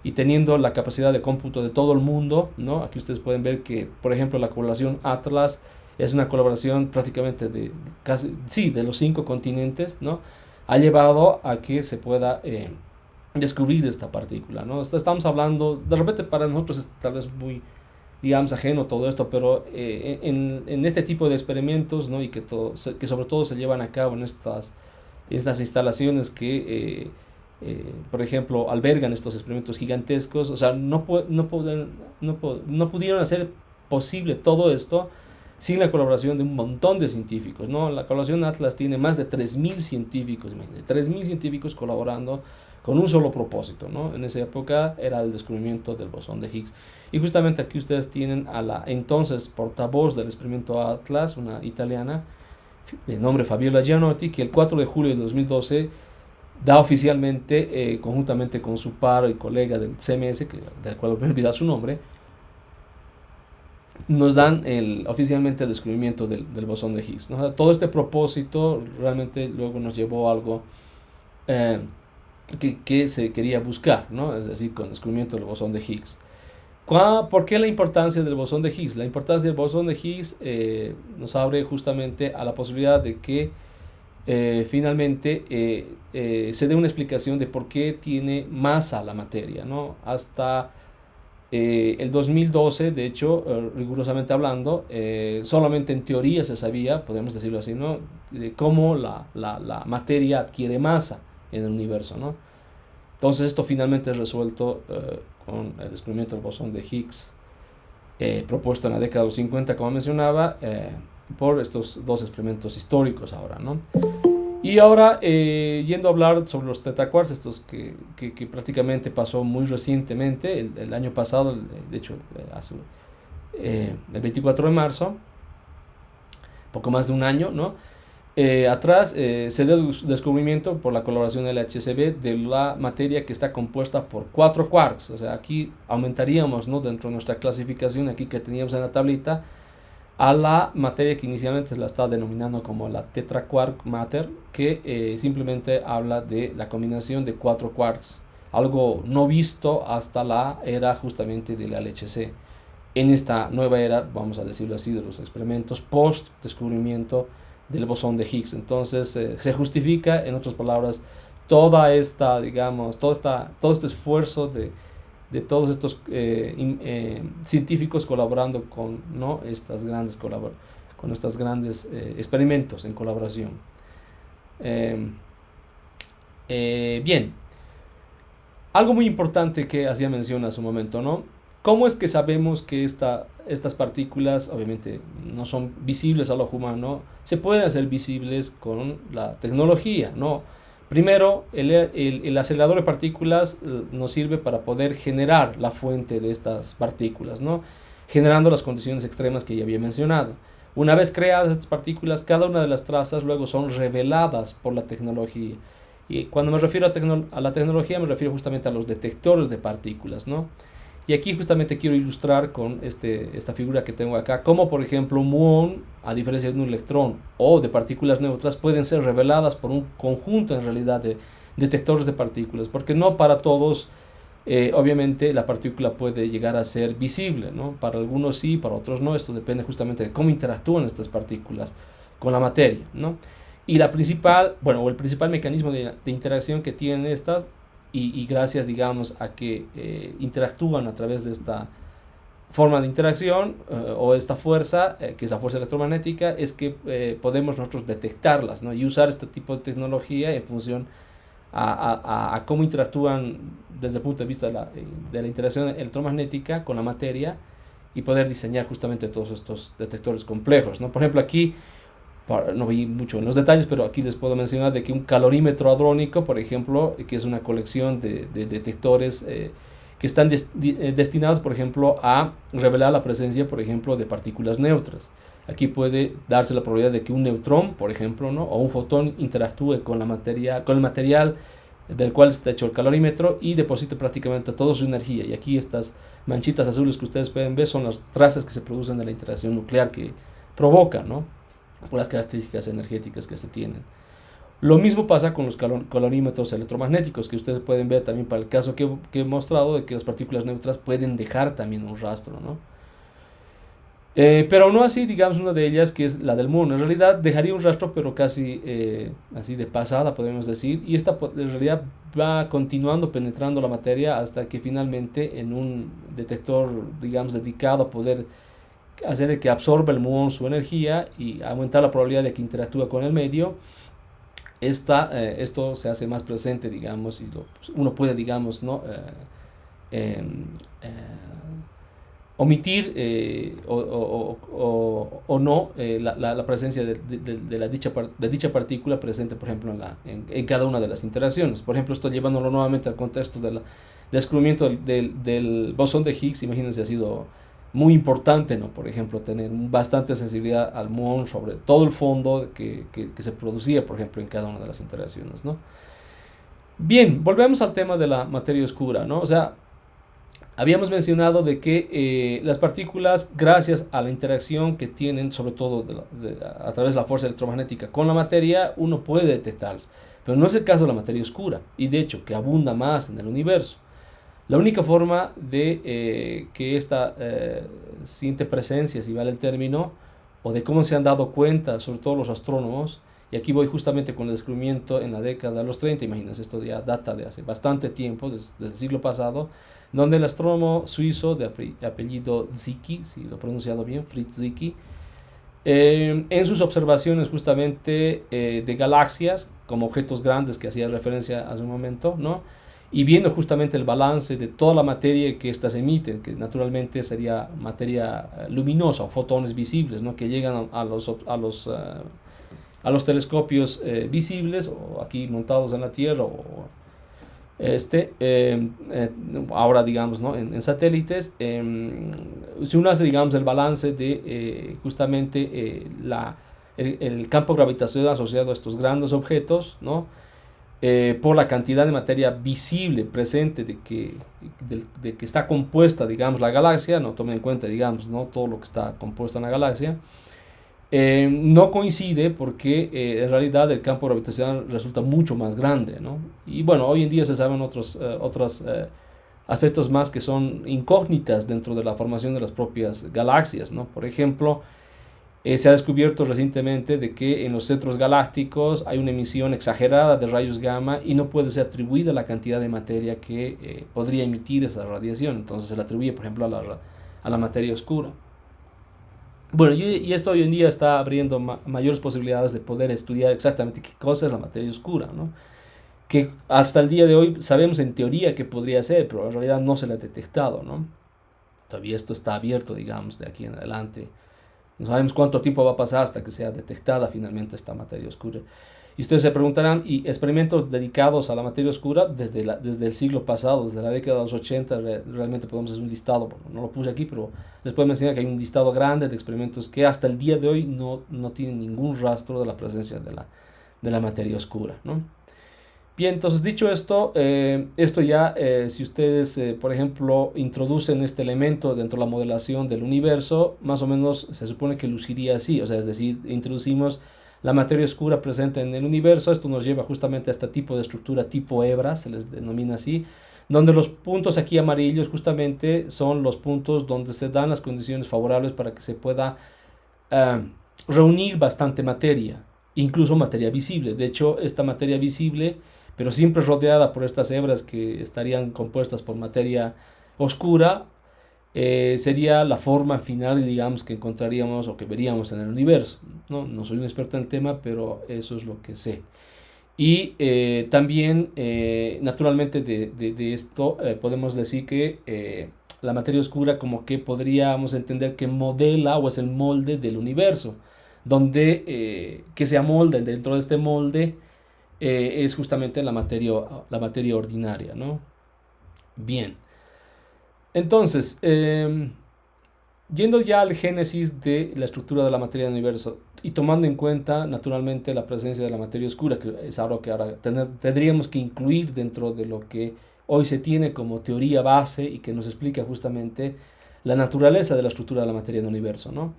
y teniendo la capacidad de cómputo de todo el mundo, ¿no? Aquí ustedes pueden ver que, por ejemplo, la colaboración Atlas es una colaboración prácticamente de casi, sí, de los 5 continentes, ¿no? Ha llevado a que se pueda descubrir esta partícula, ¿no? Estamos hablando, de repente para nosotros es tal vez muy, digamos, ajeno todo esto, pero en este tipo de experimentos, ¿no? Y que sobre todo se llevan a cabo en estas instalaciones que, por ejemplo, albergan estos experimentos gigantescos, o sea, no pudieron hacer posible todo esto sin la colaboración de un montón de científicos, ¿no? La colaboración Atlas tiene más de 3.000 científicos, 3.000 científicos colaborando con un solo propósito, ¿no? En esa época era el descubrimiento del bosón de Higgs. Y justamente aquí ustedes tienen a la entonces portavoz del experimento Atlas, una italiana, de nombre Fabiola Gianotti, que el 4 de julio de 2012 da oficialmente, conjuntamente con su par y colega del CMS, del cual me he olvidado su nombre, nos dan oficialmente el descubrimiento del bosón de Higgs, ¿no? O sea, todo este propósito realmente luego nos llevó a algo que se quería buscar, ¿no? Es decir, con el descubrimiento del bosón de Higgs. ¿Por qué la importancia del bosón de Higgs? La importancia del bosón de Higgs nos abre justamente a la posibilidad de que finalmente se dé una explicación de por qué tiene masa la materia, ¿no? Hasta el 2012, de hecho, rigurosamente hablando, solamente en teoría se sabía, podemos decirlo así, ¿no? De cómo la materia adquiere masa en el universo, ¿no? Entonces esto finalmente es resuelto con el descubrimiento del bosón de Higgs, propuesto en la década de los 50, como mencionaba, por estos 2 experimentos históricos ahora, ¿no? Y ahora, yendo a hablar sobre los tetaquarks, estos que prácticamente pasó muy recientemente, el año pasado, de hecho, el 24 de marzo, poco más de un año, ¿no? Atrás se dio el descubrimiento por la colaboración del LHCb de la materia que está compuesta por 4 quarks. O sea, aquí aumentaríamos, ¿no? Dentro de nuestra clasificación aquí que teníamos en la tablita, a la materia que inicialmente se la está denominando como la tetraquark matter, que simplemente habla de la combinación de 4 quarks, algo no visto hasta la era justamente del LHC. En esta nueva era, vamos a decirlo así, de los experimentos post descubrimiento del bosón de Higgs. Entonces se justifica, en otras palabras, toda esta, digamos, todo este esfuerzo de todos estos científicos colaborando con, ¿no? estos grandes experimentos en colaboración. Bien, algo muy importante que hacía mención hace un momento, ¿no? ¿Cómo es que sabemos que estas partículas, obviamente, no son visibles al ojo humano? Se pueden hacer visibles con la tecnología, ¿no? Primero, el acelerador de partículas nos sirve para poder generar la fuente de estas partículas, ¿no? Generando las condiciones extremas que ya había mencionado. Una vez creadas estas partículas, cada una de las trazas luego son reveladas por la tecnología. Y cuando me refiero a la tecnología, me refiero justamente a los detectores de partículas, ¿no? Y aquí justamente quiero ilustrar con esta figura que tengo acá, cómo por ejemplo un muón, a diferencia de un electrón o de partículas neutras, pueden ser reveladas por un conjunto en realidad de detectores de partículas, porque no para todos, obviamente, la partícula puede llegar a ser visible, ¿no? Para algunos sí, para otros no. Esto depende justamente de cómo interactúan estas partículas con la materia, ¿no? Y el principal mecanismo de interacción que tienen estas, y gracias, digamos, a que interactúan a través de esta forma de interacción o esta fuerza, que es la fuerza electromagnética, es que podemos nosotros detectarlas, ¿no? Y usar este tipo de tecnología en función a cómo interactúan desde el punto de vista de la interacción electromagnética con la materia y poder diseñar justamente todos estos detectores complejos, ¿no? Por ejemplo, aquí, no vi mucho en los detalles, pero aquí les puedo mencionar de que un calorímetro hadrónico, por ejemplo, que es una colección de detectores que están destinados, por ejemplo, a revelar la presencia, por ejemplo, de partículas neutras. Aquí puede darse la probabilidad de que un neutrón, por ejemplo, ¿no? o un fotón interactúe con el material del cual está hecho el calorímetro y deposite prácticamente toda su energía. Y aquí estas manchitas azules que ustedes pueden ver son las trazas que se producen de la interacción nuclear que provoca, ¿no? por las características energéticas que se tienen. Lo mismo pasa con los calorímetros electromagnéticos, que ustedes pueden ver también para el caso que he mostrado, de que las partículas neutras pueden dejar también un rastro, ¿no? Pero no así, digamos, una de ellas, que es la del muon. En realidad dejaría un rastro, pero casi así de pasada, podemos decir, y esta en realidad va continuando penetrando la materia hasta que finalmente en un detector, digamos, dedicado a poder hacer de que absorba el muon su energía y aumentar la probabilidad de que interactúe con el medio, esto se hace más presente, digamos, y uno puede, digamos, ¿no? Omitir o no la presencia de dicha partícula presente, por ejemplo, en cada una de las interacciones. Por ejemplo, esto llevándolo nuevamente al contexto del descubrimiento del bosón de Higgs. Imagínense, ha sido muy importante, ¿no? Por ejemplo, tener bastante sensibilidad al muon sobre todo el fondo que se producía, por ejemplo, en cada una de las interacciones, ¿no? Bien, volvemos al tema de la materia oscura, ¿no? O sea, habíamos mencionado de que las partículas, gracias a la interacción que tienen, sobre todo a través de la fuerza electromagnética con la materia, uno puede detectarlas. Pero no es el caso de la materia oscura, y de hecho que abunda más en el universo. La única forma de que esta siente presencia, si vale el término, o de cómo se han dado cuenta, sobre todo los astrónomos, y aquí voy justamente con el descubrimiento en la década de los 30, imagínense, esto ya data de hace bastante tiempo, desde el siglo pasado, donde el astrónomo suizo de apellido Zicki, si lo he pronunciado bien, Fritz Zicki, en sus observaciones justamente de galaxias como objetos grandes que hacía referencia hace un momento, ¿no? Y viendo justamente el balance de toda la materia que éstas emiten, que naturalmente sería materia luminosa o fotones visibles, ¿no? que llegan a los telescopios visibles, o aquí montados en la Tierra, o ahora digamos, ¿no? en satélites. Si uno hace, digamos, el balance de justamente el campo gravitacional asociado a estos grandes objetos, ¿no? Por la cantidad de materia visible presente de que está compuesta, digamos, la galaxia, no tomen en cuenta, digamos, ¿no? todo lo que está compuesto en la galaxia, no coincide porque en realidad el campo gravitacional resulta mucho más grande, ¿no? Y bueno, hoy en día se saben otros aspectos más que son incógnitas dentro de la formación de las propias galaxias, ¿no? Por ejemplo, se ha descubierto recientemente de que en los centros galácticos hay una emisión exagerada de rayos gamma y no puede ser atribuida la cantidad de materia que podría emitir esa radiación. Entonces se le atribuye, por ejemplo, a la materia oscura. Bueno, y esto hoy en día está abriendo mayores posibilidades de poder estudiar exactamente qué cosa es la materia oscura, ¿no? Que hasta el día de hoy sabemos en teoría que podría ser, pero en realidad no se le ha detectado, ¿no? Todavía esto está abierto, digamos, de aquí en adelante. No sabemos cuánto tiempo va a pasar hasta que sea detectada finalmente esta materia oscura. Y ustedes se preguntarán, ¿y experimentos dedicados a la materia oscura desde el siglo pasado, desde la década de los 80, realmente podemos hacer un listado? Bueno, no lo puse aquí, pero les puedo mencionar que hay un listado grande de experimentos que hasta el día de hoy no tienen ningún rastro de la presencia de la materia oscura, ¿no? Bien, entonces dicho esto, esto ya, si ustedes, por ejemplo, introducen este elemento dentro de la modelación del universo, más o menos se supone que luciría así, o sea, es decir, introducimos la materia oscura presente en el universo. Esto nos lleva justamente a este tipo de estructura tipo hebra, se les denomina así, donde los puntos aquí amarillos justamente son los puntos donde se dan las condiciones favorables para que se pueda reunir bastante materia, incluso materia visible. De hecho, esta materia visible, pero siempre rodeada por estas hebras que estarían compuestas por materia oscura, sería la forma final, digamos, que encontraríamos o que veríamos en el universo. No soy un experto en el tema, pero eso es lo que sé. Y también, naturalmente, de esto podemos decir que la materia oscura como que podríamos entender que modela o es el molde del universo, donde que se amolda dentro de este molde es justamente la materia ordinaria, ¿no? Bien, entonces, yendo ya al génesis de la estructura de la materia del universo y tomando en cuenta naturalmente la presencia de la materia oscura, que es algo que ahora tendríamos que incluir dentro de lo que hoy se tiene como teoría base y que nos explica justamente la naturaleza de la estructura de la materia del universo, ¿no?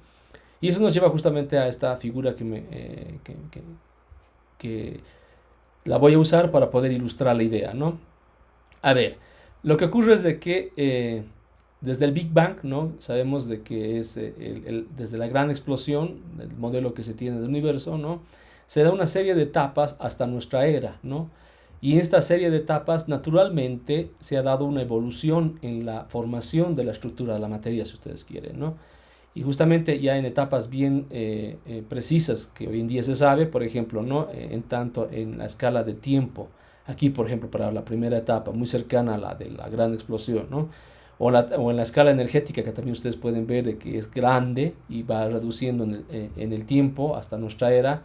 Y eso nos lleva justamente a esta figura que la voy a usar para poder ilustrar la idea, ¿no? A ver, lo que ocurre es de que desde el Big Bang, ¿no? Sabemos de que es desde la gran explosión, el modelo que se tiene del universo, ¿no? Se da una serie de etapas hasta nuestra era, ¿no? Y en esta serie de etapas, naturalmente, se ha dado una evolución en la formación de la estructura de la materia, si ustedes quieren, ¿no? Y justamente ya en etapas bien precisas que hoy en día se sabe, por ejemplo, ¿no? En tanto en la escala de tiempo, aquí por ejemplo para la primera etapa, muy cercana a la de la gran explosión, ¿no? O en la escala energética que también ustedes pueden ver de que es grande y va reduciendo en el tiempo hasta nuestra era,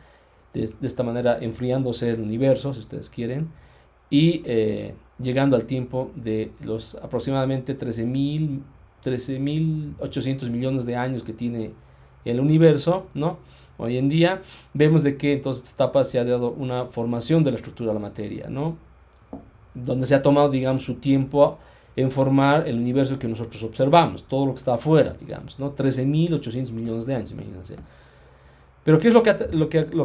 de esta manera enfriándose el universo, si ustedes quieren, y llegando al tiempo de los aproximadamente 13.800 millones de años que tiene el universo, ¿no? Hoy en día vemos de que en todas estas etapas se ha dado una formación de la estructura de la materia, ¿no? Donde se ha tomado, digamos, su tiempo en formar el universo que nosotros observamos, todo lo que está afuera, digamos, ¿no? 13.800 millones de años, imagínense. Pero ¿qué es lo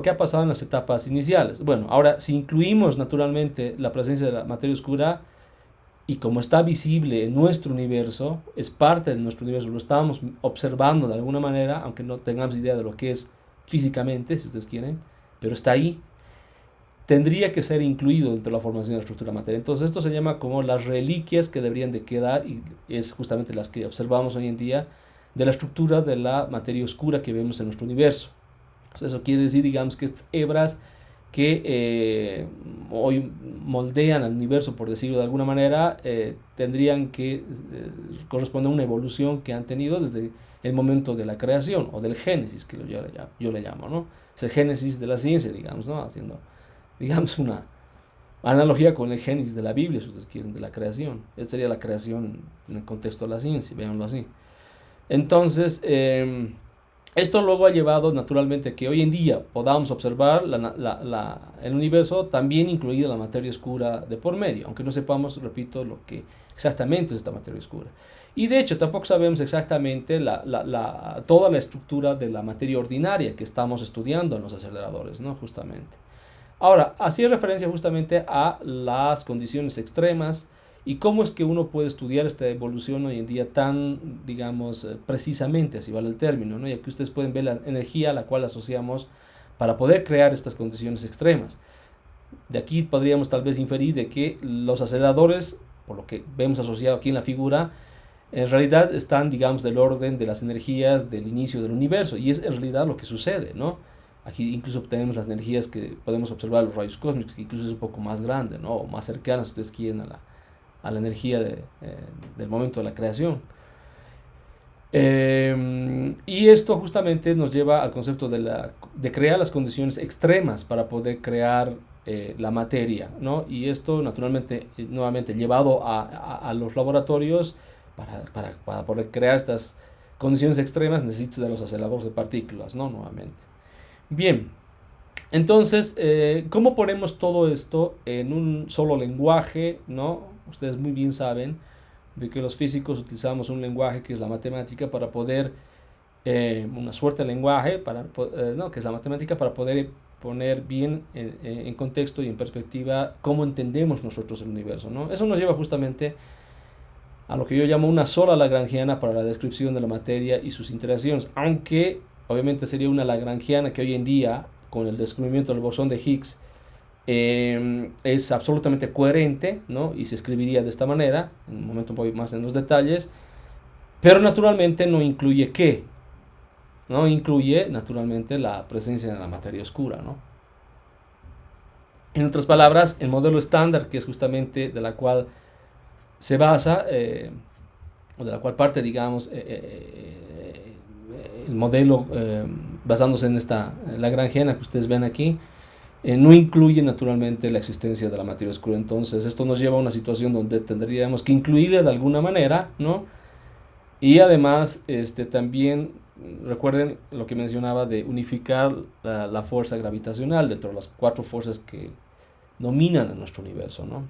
que ha pasado en las etapas iniciales? Bueno, ahora si incluimos naturalmente la presencia de la materia oscura, y como está visible en nuestro universo, es parte de nuestro universo, lo estamos observando de alguna manera, aunque no tengamos idea de lo que es físicamente, si ustedes quieren, pero está ahí, tendría que ser incluido dentro de la formación de la estructura de la materia. Entonces esto se llama como las reliquias que deberían de quedar, y es justamente las que observamos hoy en día, de la estructura de la materia oscura que vemos en nuestro universo. Entonces, eso quiere decir, digamos, que estas hebras que hoy moldean al universo, por decirlo de alguna manera, tendrían que corresponder a una evolución que han tenido desde el momento de la creación o del génesis, que yo le llamo, ¿no? Es el génesis de la ciencia, digamos, ¿no? Haciendo, digamos, una analogía con el génesis de la Biblia, si ustedes quieren, de la creación. Esta sería la creación en el contexto de la ciencia, véanlo así. Entonces, esto luego ha llevado naturalmente que hoy en día podamos observar el universo también incluida la materia oscura de por medio, aunque no sepamos, repito, lo que exactamente es esta materia oscura. Y de hecho tampoco sabemos exactamente toda la estructura de la materia ordinaria que estamos estudiando en los aceleradores, ¿no? Justamente. Ahora, hacía referencia justamente a las condiciones extremas y cómo es que uno puede estudiar esta evolución hoy en día tan, digamos, precisamente, así vale el término, ¿no? Ya que ustedes pueden ver la energía a la cual asociamos para poder crear estas condiciones extremas. De aquí podríamos tal vez inferir de que los aceleradores, por lo que vemos asociado aquí en la figura, en realidad están, digamos, del orden de las energías del inicio del universo, y es en realidad lo que sucede, ¿no? Aquí incluso obtenemos las energías que podemos observar, los rayos cósmicos, que incluso es un poco más grande, ¿no? O más cercanas, si ustedes quieren, a la energía del momento de la creación. Y esto justamente nos lleva al concepto de crear las condiciones extremas para poder crear la materia, ¿no? Y esto naturalmente, nuevamente, llevado a los laboratorios, para poder crear estas condiciones extremas necesitas de los aceleradores de partículas, ¿no? Nuevamente. Bien, entonces, ¿cómo ponemos todo esto en un solo lenguaje, ¿no? Ustedes muy bien saben de que los físicos utilizamos un lenguaje que es la matemática para poder, una suerte de lenguaje, no, que es la matemática, para poder poner bien en contexto y en perspectiva cómo entendemos nosotros el universo, ¿no? Eso nos lleva justamente a lo que yo llamo una sola lagrangiana para la descripción de la materia y sus interacciones, aunque obviamente sería una lagrangiana que hoy en día, con el descubrimiento del bosón de Higgs, es absolutamente coherente, ¿no? Y se escribiría de esta manera, en un momento voy más en los detalles, pero naturalmente no incluye ¿qué? No incluye naturalmente la presencia de la materia oscura, ¿no? En otras palabras, el modelo estándar, que es justamente de la cual se basa, o de la cual parte, digamos, el modelo basándose en esta lagrangiana que ustedes ven aquí, no incluye naturalmente la existencia de la materia oscura. Entonces esto nos lleva a una situación donde tendríamos que incluirla de alguna manera, ¿no? Y además también recuerden lo que mencionaba de unificar la fuerza gravitacional dentro de las 4 fuerzas que dominan en nuestro universo, ¿no?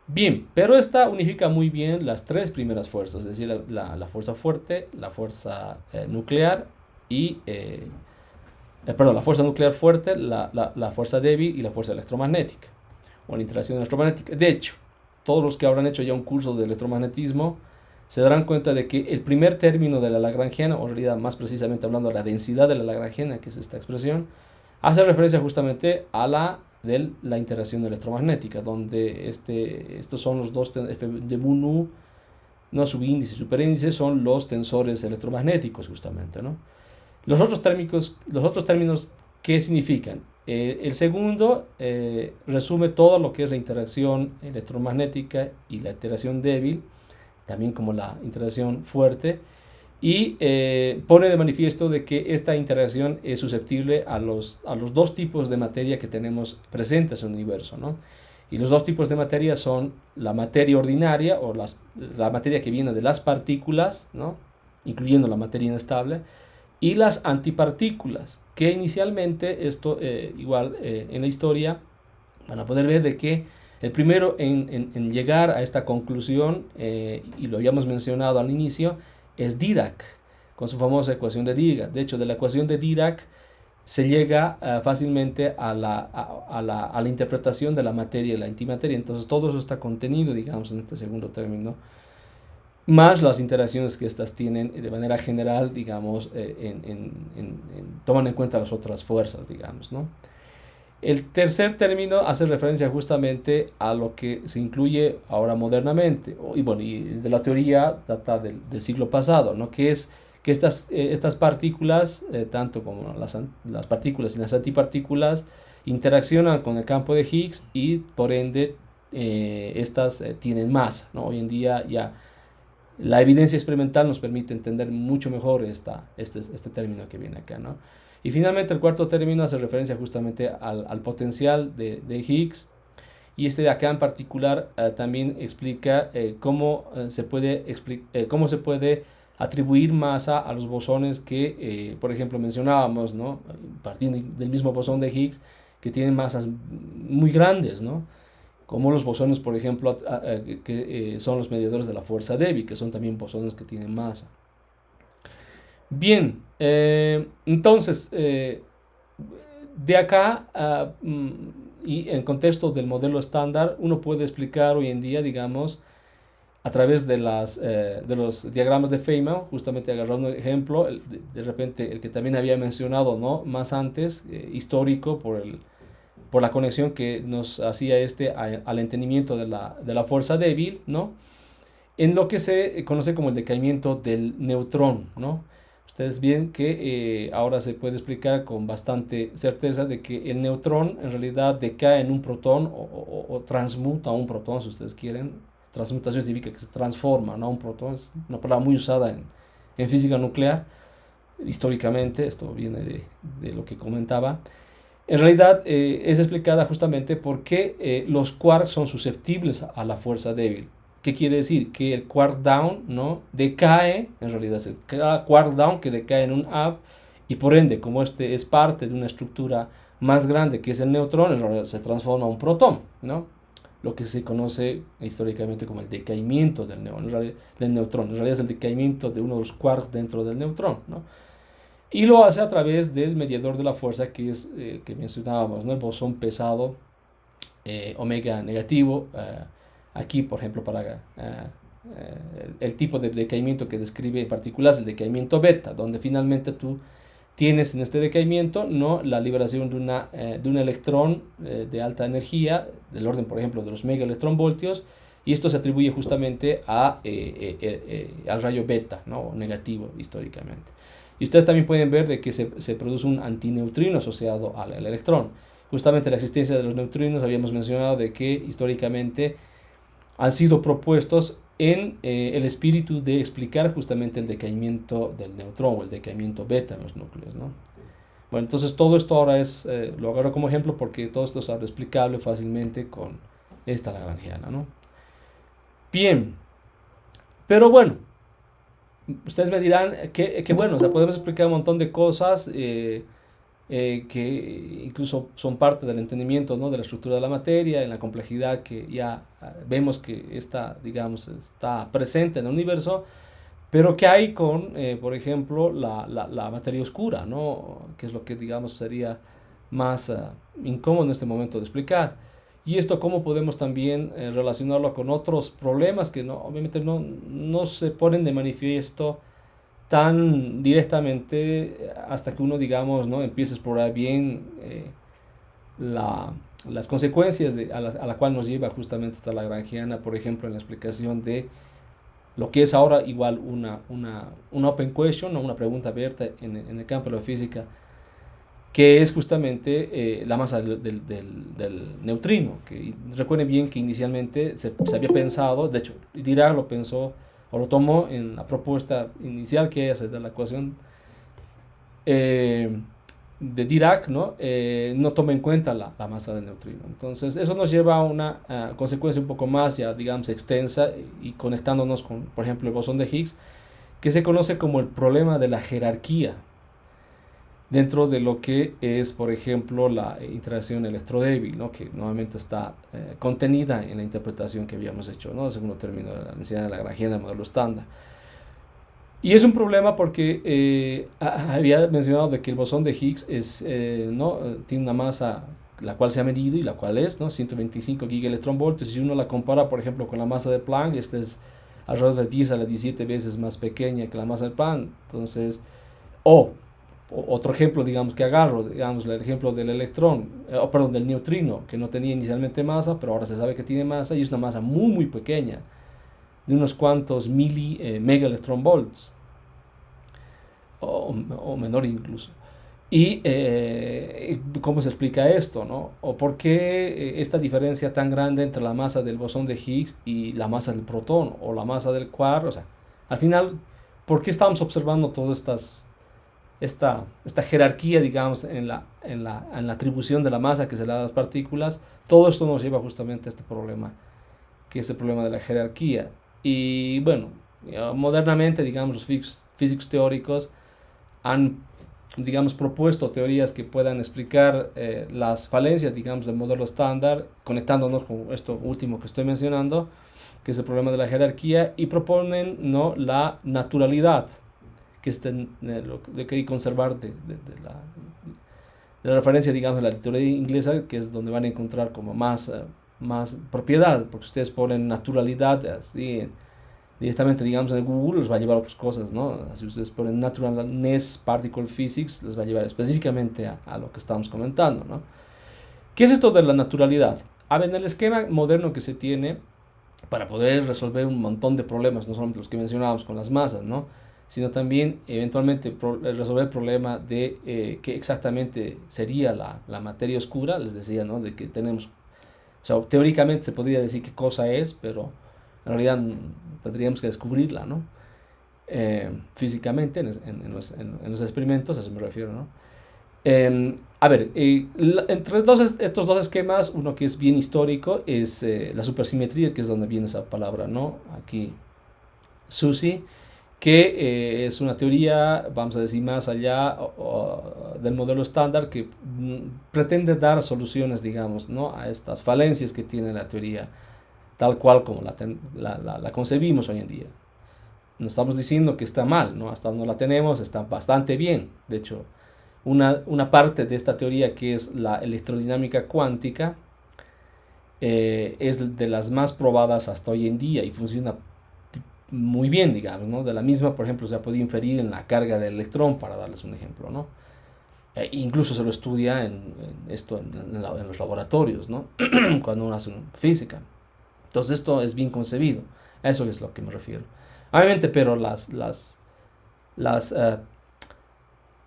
Bien, pero esta unifica muy bien las 3 primeras fuerzas, es decir, la fuerza fuerte, la fuerza nuclear y la fuerza nuclear fuerte, la fuerza débil y la fuerza electromagnética, o la interacción electromagnética. De hecho, todos los que habrán hecho ya un curso de electromagnetismo se darán cuenta de que el primer término de la lagrangiana, o en realidad más precisamente hablando de la densidad de la lagrangiana, que es esta expresión, hace referencia justamente a la interacción electromagnética, donde estos son los dos F de nu, no subíndice y superíndice, son los tensores electromagnéticos justamente, ¿no? Los otros términos, ¿qué significan? El segundo resume todo lo que es la interacción electromagnética y la interacción débil, también como la interacción fuerte, y pone de manifiesto de que esta interacción es susceptible a los 2 tipos de materia que tenemos presentes en el universo, ¿no? Y los 2 tipos de materia son la materia ordinaria, o la materia que viene de las partículas, ¿no? Incluyendo la materia inestable, y las antipartículas, que inicialmente en la historia van a poder ver de que el primero en llegar a esta conclusión, y lo habíamos mencionado al inicio, es Dirac, con su famosa ecuación de Dirac. De hecho, de la ecuación de Dirac se llega fácilmente a la interpretación de la materia y la antimateria. Entonces todo eso está contenido, digamos, en este segundo término, más las interacciones que estas tienen de manera general, digamos, toman en cuenta las otras fuerzas, digamos, ¿no? El tercer término hace referencia justamente a lo que se incluye ahora modernamente, y de la teoría data del siglo pasado, ¿no? Que es que estas partículas, tanto como las partículas y las antipartículas, interaccionan con el campo de Higgs y por ende estas tienen masa, ¿no? Hoy en día ya la evidencia experimental nos permite entender mucho mejor este término que viene acá, ¿no? Y finalmente el cuarto término hace referencia justamente al potencial de Higgs, y de acá en particular también explica cómo se puede atribuir masa a los bosones que, por ejemplo, mencionábamos, ¿no? Partiendo del mismo bosón de Higgs, que tienen masas muy grandes, ¿no? Como los bosones, por ejemplo, que son los mediadores de la fuerza débil, que son también bosones que tienen masa. Bien, entonces, de acá, y en contexto del modelo estándar, uno puede explicar hoy en día, digamos, a través de los diagramas de Feynman, justamente agarrando un ejemplo, de repente el que también había mencionado, ¿no? Más antes, histórico, por la conexión que nos hacía al entendimiento de la fuerza débil, ¿no? En lo que se conoce como el decaimiento del neutrón, ¿no? Ustedes ven que ahora se puede explicar con bastante certeza de que el neutrón en realidad decae en un protón o transmuta a un protón, si ustedes quieren. Transmutación significa que se transforma, ¿no? Un protón es una palabra muy usada en física nuclear, históricamente. Esto viene de lo que comentaba. En realidad es explicada justamente por qué los quarks son susceptibles a la fuerza débil. ¿Qué quiere decir? Que el quark down, ¿no? Decae, en realidad es el quark down que decae en un up, y por ende, como este es parte de una estructura más grande que es el neutrón, en realidad se transforma en un protón, ¿no? Lo que se conoce históricamente como el decaimiento del neutrón. En realidad es el decaimiento de uno de los quarks dentro del neutrón, ¿no? Y lo hace a través del mediador de la fuerza, que es el que mencionábamos, ¿no? El bosón pesado omega negativo. Aquí, por ejemplo, para el tipo de decaimiento que describe en particular es el decaimiento beta, donde finalmente tú tienes en este decaimiento, ¿no? La liberación de un electrón de alta energía, del orden, por ejemplo, de los megaelectronvoltios, y esto se atribuye justamente al rayo beta, ¿no? Negativo históricamente. Y ustedes también pueden ver de que se produce un antineutrino asociado al electrón. justamente la existencia de los neutrinos. Habíamos mencionado de que históricamente han sido propuestos en el espíritu de explicar justamente el decaimiento del neutrón o el decaimiento beta en los núcleos, ¿no? Bueno, entonces todo esto ahora lo agarro como ejemplo porque todo esto es ahora explicable fácilmente con esta lagrangiana, ¿no? Bien, pero bueno, ustedes me dirán que bueno, o sea, podemos explicar un montón de cosas que incluso son parte del entendimiento, ¿no?, de la estructura de la materia, en la complejidad que ya vemos que está, digamos, está presente en el universo, pero que hay con, por ejemplo, la materia oscura, ¿no?, que es lo que, digamos, sería más incómodo en este momento de explicar. Y esto cómo podemos también relacionarlo con otros problemas que no, obviamente no se ponen de manifiesto tan directamente hasta que uno, digamos, ¿no?, empiece a explorar bien la, las consecuencias a la cual nos lleva justamente esta lagrangiana, por ejemplo, en la explicación de lo que es ahora igual una open question o una pregunta abierta en el campo de la física, que es justamente la masa del neutrino. Que recuerden bien que inicialmente se había pensado, de hecho Dirac lo pensó o lo tomó en la propuesta inicial que hace de la ecuación de Dirac, ¿no? No toma en cuenta la masa del neutrino. Entonces eso nos lleva a una consecuencia un poco más, ya digamos, extensa, y conectándonos con, por ejemplo, el bosón de Higgs, que se conoce como el problema de la jerarquía dentro de lo que es, por ejemplo, la interacción electrodébil, ¿no?, que nuevamente está contenida en la interpretación que habíamos hecho, ¿no?, segundo término de la necesidad de la lagrangiana del modelo estándar. Y es un problema porque había mencionado de que el bosón de Higgs ¿no?, tiene una masa la cual se ha medido y la cual es, ¿no?, 125 gigaelectronvoltios. Si uno la compara, por ejemplo, con la masa de Planck, esta es alrededor de 10 a la 17 veces más pequeña que la masa de Planck. Entonces, otro ejemplo, digamos, que agarro, digamos, el ejemplo del electrón, perdón, del neutrino, que no tenía inicialmente masa, pero ahora se sabe que tiene masa, y es una masa muy, muy pequeña, de unos cuantos megaelectronvolts, o menor incluso. Y ¿cómo se explica esto, no? ¿O por qué esta diferencia tan grande entre la masa del bosón de Higgs y la masa del protón, o la masa del quark? O sea, al final, ¿por qué estamos observando todas esta jerarquía, digamos, en la atribución de la masa que se le da a las partículas? Todo esto nos lleva justamente a este problema, que es el problema de la jerarquía. Y bueno, modernamente, digamos, los físicos teóricos han, digamos, propuesto teorías que puedan explicar las falencias, digamos, del modelo estándar, conectándonos con esto último que estoy mencionando, que es el problema de la jerarquía, y proponen, ¿no?, la naturalidad, que es lo que hay que conservar de la referencia, digamos, de la literatura inglesa, que es donde van a encontrar como más propiedad, porque ustedes ponen naturalidad así directamente, digamos, en Google, les va a llevar a otras cosas, ¿no? Si ustedes ponen naturalness particle physics, les va a llevar específicamente a lo que estamos comentando, ¿no? ¿Qué es esto de la naturalidad? A ver, en el esquema moderno que se tiene para poder resolver un montón de problemas, no solamente los que mencionábamos con las masas, ¿no?, sino también eventualmente resolver el problema de qué exactamente sería la materia oscura. Les decía, ¿no?, de que tenemos, o sea, teóricamente se podría decir qué cosa es, pero en realidad tendríamos que descubrirla, ¿no? Físicamente, en los experimentos, a eso me refiero, ¿no? A ver, entre estos dos esquemas, uno que es bien histórico es la supersimetría, que es donde viene esa palabra, ¿no? Aquí, SUSY, que es una teoría, vamos a decir, más allá del modelo estándar, que pretende dar soluciones, digamos, ¿no?, a estas falencias que tiene la teoría tal cual como la concebimos hoy en día. No estamos diciendo que está mal, ¿no? Hasta donde la tenemos está bastante bien. De hecho, una parte de esta teoría, que es la electrodinámica cuántica, es de las más probadas hasta hoy en día y funciona muy bien, digamos, ¿no? De la misma, por ejemplo, se ha podido inferir en la carga del electrón, para darles un ejemplo, ¿no? Incluso se lo estudia en los laboratorios, ¿no? Cuando uno hace física. Entonces esto es bien concebido. A eso es lo que me refiero. Obviamente, pero las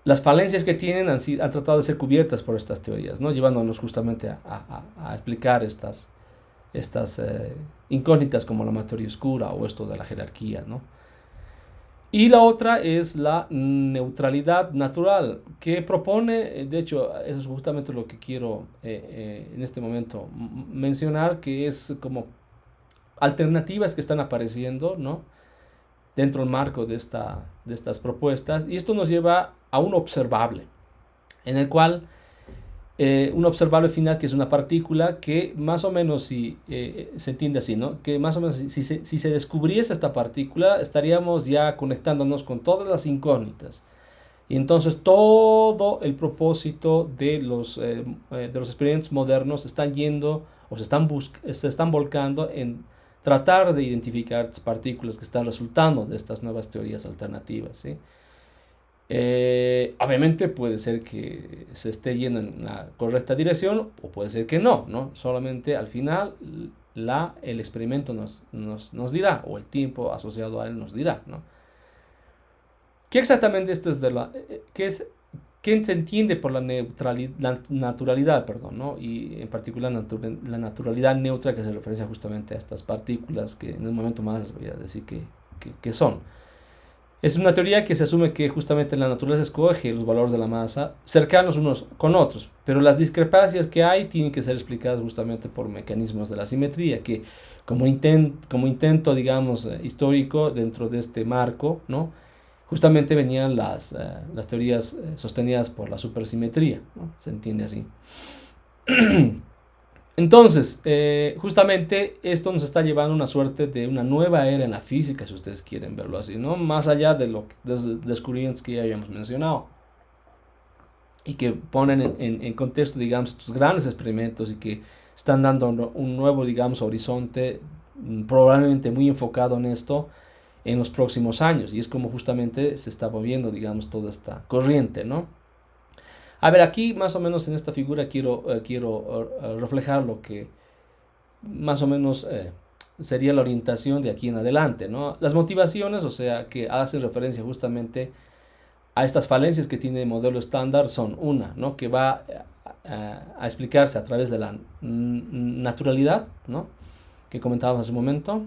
las falencias que tienen han tratado de ser cubiertas por estas teorías, ¿no? Llevándonos justamente a explicar estas incógnitas como la materia oscura o esto de la jerarquía, ¿no? Y la otra es la neutralidad natural, que propone, de hecho, eso es justamente lo que quiero en este momento mencionar, que es como alternativas que están apareciendo, ¿no? Dentro del marco de estas propuestas. Y esto nos lleva a un observable, en el cual un observable final que es una partícula que más o menos si se entiende así, ¿no? Que más o menos si se descubriese esta partícula estaríamos ya conectándonos con todas las incógnitas y entonces todo el propósito de los experimentos modernos están yendo o se están volcando en tratar de identificar estas partículas que están resultando de estas nuevas teorías alternativas, ¿sí? Obviamente puede ser que se esté yendo en la correcta dirección o puede ser que no, ¿no? Solamente al final el experimento nos dirá, o el tiempo asociado a él nos dirá, ¿no? ¿Qué exactamente esto es qué se entiende por la naturalidad, perdón, ¿no? Y en particular la naturalidad neutra, que se refiere justamente a estas partículas que en un momento más les voy a decir que son. Es una teoría que se asume que justamente la naturaleza escoge los valores de la masa cercanos unos con otros, pero las discrepancias que hay tienen que ser explicadas justamente por mecanismos de la simetría, que como intento, digamos, histórico dentro de este marco, ¿no? Justamente venían las teorías sostenidas por la supersimetría, ¿no? Se entiende así. Entonces, justamente esto nos está llevando a una suerte de una nueva era en la física, si ustedes quieren verlo así, ¿no? Más allá de los descubrimientos que ya habíamos mencionado y que ponen en contexto, digamos, estos grandes experimentos y que están dando un nuevo, digamos, horizonte, probablemente muy enfocado en esto en los próximos años, y es como justamente se está moviendo, digamos, toda esta corriente, ¿no? A ver, aquí más o menos en esta figura quiero reflejar lo que más o menos sería la orientación de aquí en adelante, ¿no? Las motivaciones, o sea, que hacen referencia justamente a estas falencias que tiene el modelo estándar son una, ¿no? Que va a explicarse a través de la naturalidad, ¿no? Que comentábamos hace un momento.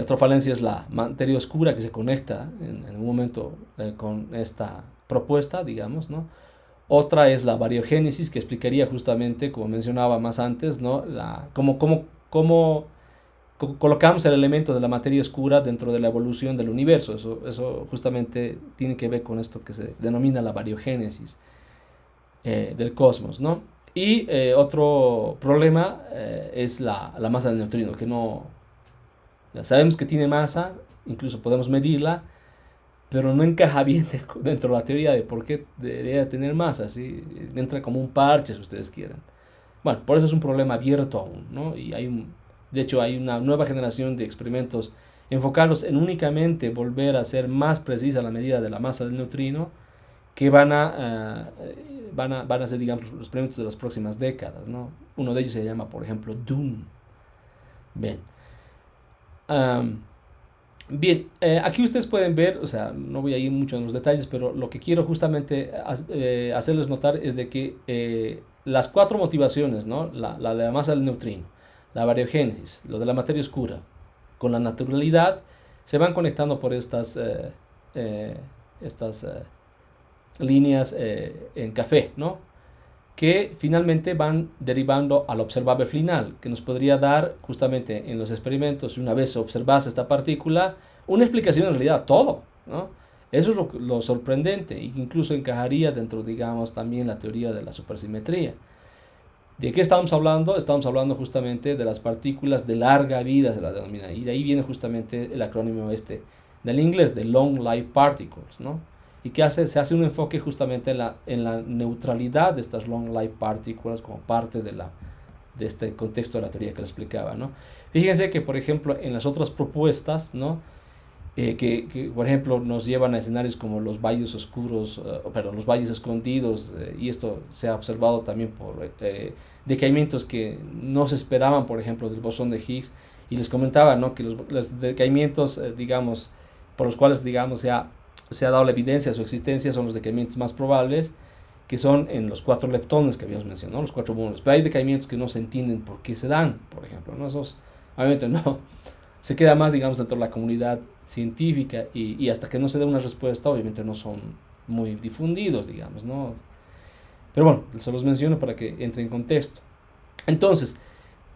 Otra falencia es la materia oscura que se conecta en un momento con esta propuesta, digamos, ¿no? Otra es la variogénesis, que explicaría justamente, como mencionaba más antes, ¿no? Cómo colocamos el elemento de la materia oscura dentro de la evolución del universo. Eso justamente tiene que ver con esto que se denomina la variogénesis del cosmos, ¿no? Y otro problema es la masa del neutrino, que no... Ya sabemos que tiene masa, incluso podemos medirla, pero no encaja bien dentro de la teoría de por qué debería tener masa, ¿sí? Entra como un parche, si ustedes quieren. Bueno, por eso es un problema abierto aún, ¿no? Y de hecho, hay una nueva generación de experimentos enfocados en únicamente volver a ser más precisa la medida de la masa del neutrino, que van a ser, digamos, los experimentos de las próximas décadas, ¿no? Uno de ellos se llama, por ejemplo, Dune. Bien. Bien, aquí ustedes pueden ver, o sea, no voy a ir mucho en los detalles, pero lo que quiero justamente hacerles notar es de que las cuatro motivaciones, ¿no? La de la masa del neutrino, la variogénesis, lo de la materia oscura, con la naturalidad, se van conectando por estas líneas en café, ¿no? Que finalmente van derivando al observable final, que nos podría dar justamente en los experimentos, una vez se observase esta partícula, una explicación en realidad a todo, ¿no? Eso es lo sorprendente, y que incluso encajaría dentro, digamos, también la teoría de la supersimetría. ¿De qué estamos hablando? Estamos hablando justamente de las partículas de larga vida, se las denomina, y de ahí viene justamente el acrónimo del inglés, de Long Life Particles, ¿no? Y que se hace un enfoque justamente en la neutralidad de estas long life particles como parte de este contexto de la teoría que les explicaba, ¿no? Fíjense que, por ejemplo, en las otras propuestas, ¿no? Que, por ejemplo, nos llevan a escenarios como los valles oscuros, los valles escondidos, y esto se ha observado también por decaimientos que no se esperaban, por ejemplo, del bosón de Higgs, y les comentaba, ¿no? Que los decaimientos, digamos, por los cuales, digamos, se ha se ha dado la evidencia de su existencia son los decaimientos más probables, que son en los 4 leptones que habíamos mencionado, ¿no? Los 4 muones. Pero hay decaimientos que no se entienden por qué se dan, por ejemplo, ¿no? Esos, obviamente, no. Se queda más, digamos, dentro de la comunidad científica y hasta que no se dé una respuesta, obviamente no son muy difundidos, digamos, ¿no? Pero bueno, se los menciono para que entre en contexto. Entonces,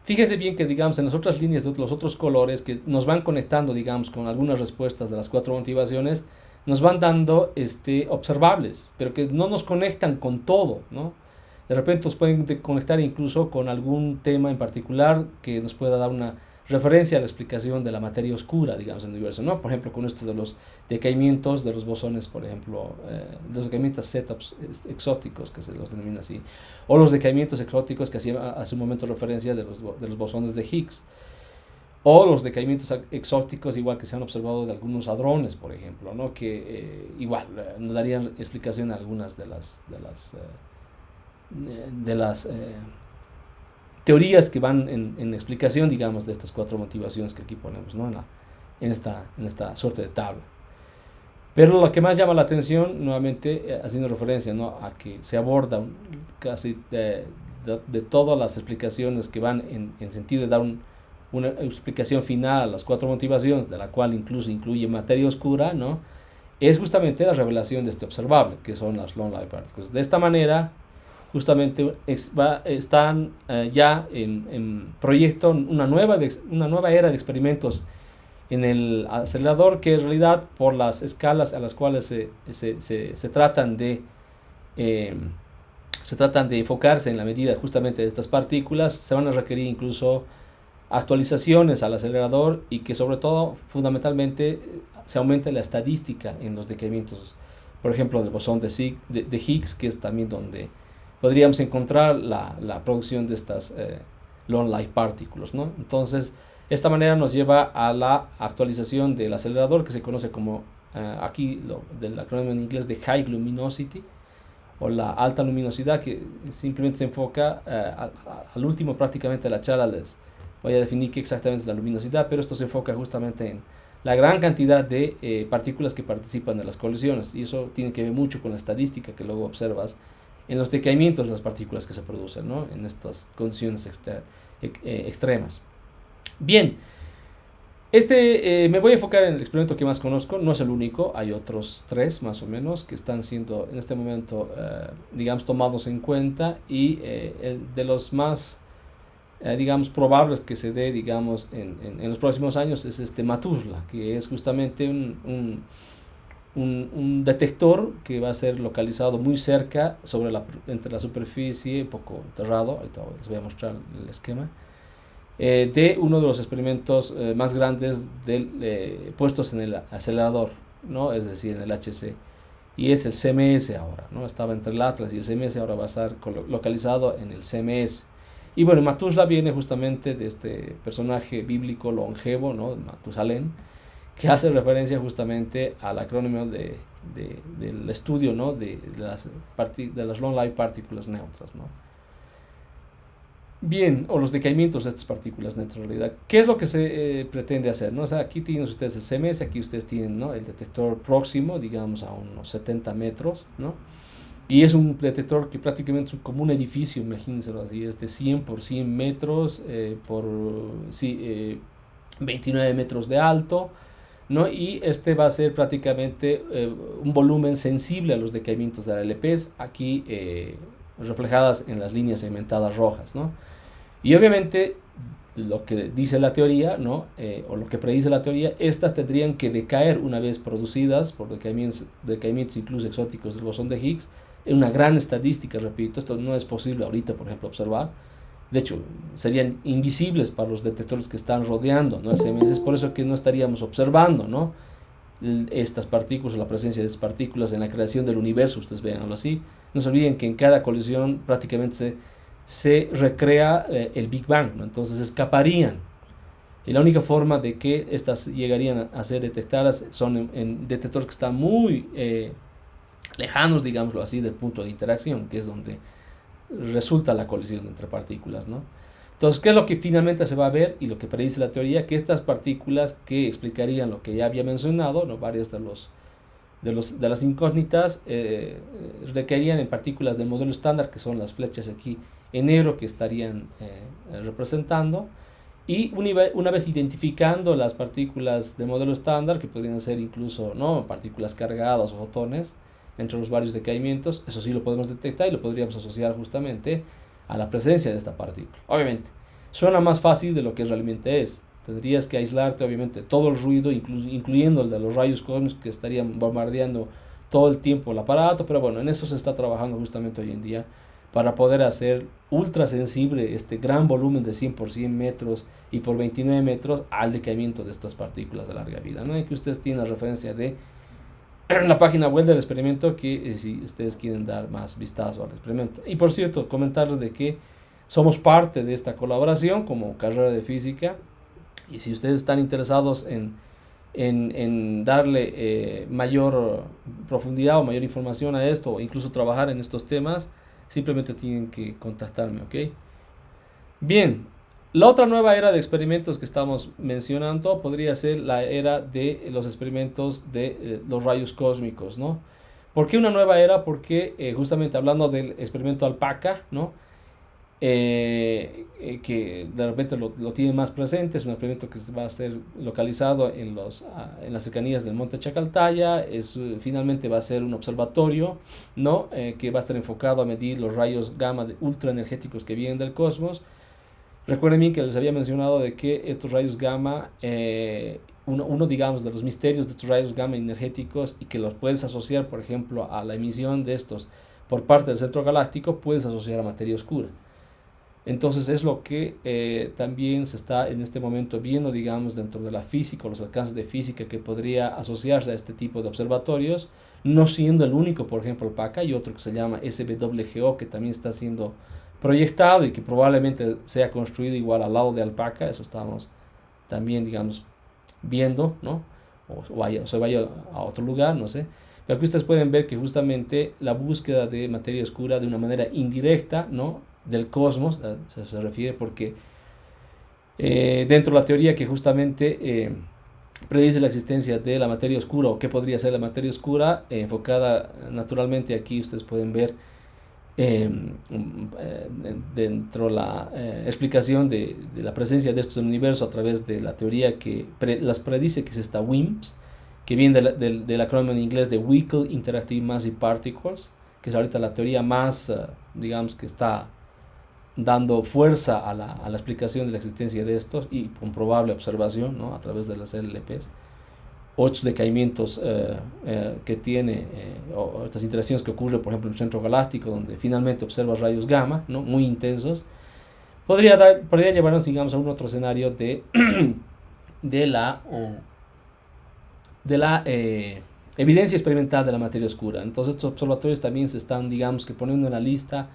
fíjese bien que, digamos, en las otras líneas de los otros colores que nos van conectando, digamos, con algunas respuestas de las 4 motivaciones, nos van dando observables, pero que no nos conectan con todo, ¿no? De repente nos pueden conectar incluso con algún tema en particular que nos pueda dar una referencia a la explicación de la materia oscura, digamos, en el universo, ¿no? Por ejemplo, con esto de los decaimientos de los bosones, por ejemplo, de los decaimientos Z exóticos, que se los denomina así, o los decaimientos exóticos que hacía hace un momento referencia de los bosones de Higgs, o los decaimientos exóticos igual que se han observado de algunos hadrones, por ejemplo, ¿no? Que igual nos darían explicación a algunas de las teorías que van en explicación, digamos, de estas 4 motivaciones que aquí ponemos, ¿no? en esta suerte de tabla. Pero lo que más llama la atención, nuevamente haciendo referencia, ¿no?, a que se aborda casi de todas las explicaciones que van en sentido de dar una explicación final a las 4 motivaciones, de la cual incluso incluye materia oscura, ¿no?, es justamente la revelación de este observable, que son las long life particles. De esta manera, justamente están ya en proyecto una nueva era de experimentos en el acelerador, que en realidad por las escalas a las cuales se tratan de enfocarse en la medida justamente de estas partículas, se van a requerir incluso actualizaciones al acelerador y que sobre todo fundamentalmente se aumente la estadística en los decaimientos, por ejemplo del bosón de Higgs, que es también donde podríamos encontrar la producción de estas long life partículas, ¿no? Entonces, esta manera nos lleva a la actualización del acelerador, que se conoce como aquí del acrónimo en inglés de High Luminosity, o la alta luminosidad, que simplemente se enfoca al último prácticamente de la charla. Les voy a definir qué exactamente es la luminosidad, pero esto se enfoca justamente en la gran cantidad de partículas que participan de las colisiones, y eso tiene que ver mucho con la estadística que luego observas en los decaimientos de las partículas que se producen, ¿no?, en estas condiciones extremas. Bien, me voy a enfocar en el experimento que más conozco. No es el único, hay otros 3 más o menos que están siendo en este momento, digamos, tomados en cuenta, y de los más, digamos, probables que se dé, digamos, en los próximos años es MATUSLA, que es justamente un detector que va a ser localizado muy cerca entre la superficie, un poco enterrado. Ahorita les voy a mostrar el esquema de uno de los experimentos más grandes puestos en el acelerador, ¿no?, es decir, en el HC, y es el CMS ahora, ¿no? Estaba entre el Atlas y el CMS, ahora va a estar localizado en el CMS. Y bueno, MATUSLA viene justamente de este personaje bíblico longevo, ¿no?, Matusalén, que hace referencia justamente al acrónimo del estudio, ¿no?, de las long life partículas neutras, ¿no? Bien, o los decaimientos de estas partículas neutras en realidad. ¿Qué es lo que se pretende hacer, ¿no? O sea, aquí tienen ustedes el CMS, aquí ustedes tienen, ¿no?, el detector próximo, digamos a unos 70 metros, ¿no? Y es un detector que prácticamente es como un edificio, imagínenselo así, es de 100 por 100 metros por 29 metros de alto, ¿no? Y va a ser prácticamente un volumen sensible a los decaimientos de la LPs, aquí reflejadas en las líneas segmentadas rojas, ¿no? Y obviamente lo que dice la teoría, ¿no?, o lo que predice la teoría, estas tendrían que decaer una vez producidas por decaimientos incluso exóticos del bosón de Higgs, en una gran estadística. Repito, esto no es posible ahorita, por ejemplo, observar. De hecho, serían invisibles para los detectores que están rodeando, ¿no?, el CMS. Es por eso que no estaríamos observando, ¿no?, estas partículas, la presencia de estas partículas en la creación del universo. Ustedes veanlo así. No se olviden que en cada colisión prácticamente se recrea el Big Bang, ¿no? Entonces escaparían. Y la única forma de que estas llegarían a ser detectadas son en detectores que están muy lejanos, digámoslo así, del punto de interacción, que es donde resulta la colisión entre partículas, ¿no? Entonces, ¿qué es lo que finalmente se va a ver y lo que predice la teoría? Que estas partículas que explicarían lo que ya había mencionado, ¿no?, varios de los de las incógnitas requerían en partículas del modelo estándar, que son las flechas aquí en negro que estarían representando. Y una vez identificando las partículas del modelo estándar, que podrían ser incluso, ¿no?, partículas cargadas o fotones entre los varios decaimientos, eso sí lo podemos detectar y lo podríamos asociar justamente a la presencia de esta partícula. Obviamente, suena más fácil de lo que realmente es. Tendrías que aislarte, obviamente, todo el ruido, incluyendo el de los rayos cósmicos que estarían bombardeando todo el tiempo el aparato, pero bueno, en eso se está trabajando justamente hoy en día para poder hacer ultra sensible este gran volumen de 100 por 100 metros y por 29 metros al decaimiento de estas partículas de larga vida, ¿no? Y que ustedes tienen la referencia de la página web del experimento, que si ustedes quieren dar más vistazo al experimento. Y por cierto, comentarles de que somos parte de esta colaboración como carrera de física, y si ustedes están interesados en darle mayor profundidad o mayor información a esto, o incluso trabajar en estos temas, simplemente tienen que contactarme, ¿ok? Bien, la otra nueva era de experimentos que estamos mencionando podría ser la era de los experimentos de los rayos cósmicos, ¿no? ¿Por qué una nueva era? Porque justamente hablando del experimento alpaca, ¿no? Que de repente lo tienen más presente, es un experimento que va a ser localizado en las cercanías del monte Chacaltaya, finalmente va a ser un observatorio, ¿no? Que va a estar enfocado a medir los rayos gamma ultra energéticos que vienen del cosmos. Recuerden bien que les había mencionado de que estos rayos gamma, uno digamos de los misterios de estos rayos gamma energéticos, y que los puedes asociar, por ejemplo, a la emisión de estos por parte del centro galáctico, puedes asociar a materia oscura. Entonces es lo que también se está en este momento viendo, digamos, dentro de la física, los alcances de física que podría asociarse a este tipo de observatorios, no siendo el único. Por ejemplo, el PACA, y otro que se llama SWGO, que también está siendo proyectado y que probablemente sea construido igual al lado de Alpaca. Eso estamos también, digamos, viendo, ¿no? O se vaya a otro lugar, no sé. Pero aquí ustedes pueden ver que justamente la búsqueda de materia oscura de una manera indirecta, ¿no?, del cosmos, se refiere, porque dentro de la teoría que justamente predice la existencia de la materia oscura, o qué podría ser la materia oscura, enfocada naturalmente aquí ustedes pueden ver dentro de la explicación de la presencia de estos en el universo a través de la teoría que las predice, que es esta WIMPs, que viene del acrónimo en inglés de Weakly Interactive Massive Particles, que es ahorita la teoría más, digamos, que está dando fuerza a la explicación de la existencia de estos, y con probable observación, ¿no?, a través de las LLPs, o estos decaimientos que tiene, o estas interacciones que ocurren, por ejemplo, en el centro galáctico, donde finalmente observas rayos gamma, ¿no?, muy intensos, podría llevarnos, digamos, a un otro escenario de la evidencia experimental de la materia oscura. Entonces estos observatorios también se están, digamos, que poniendo en la lista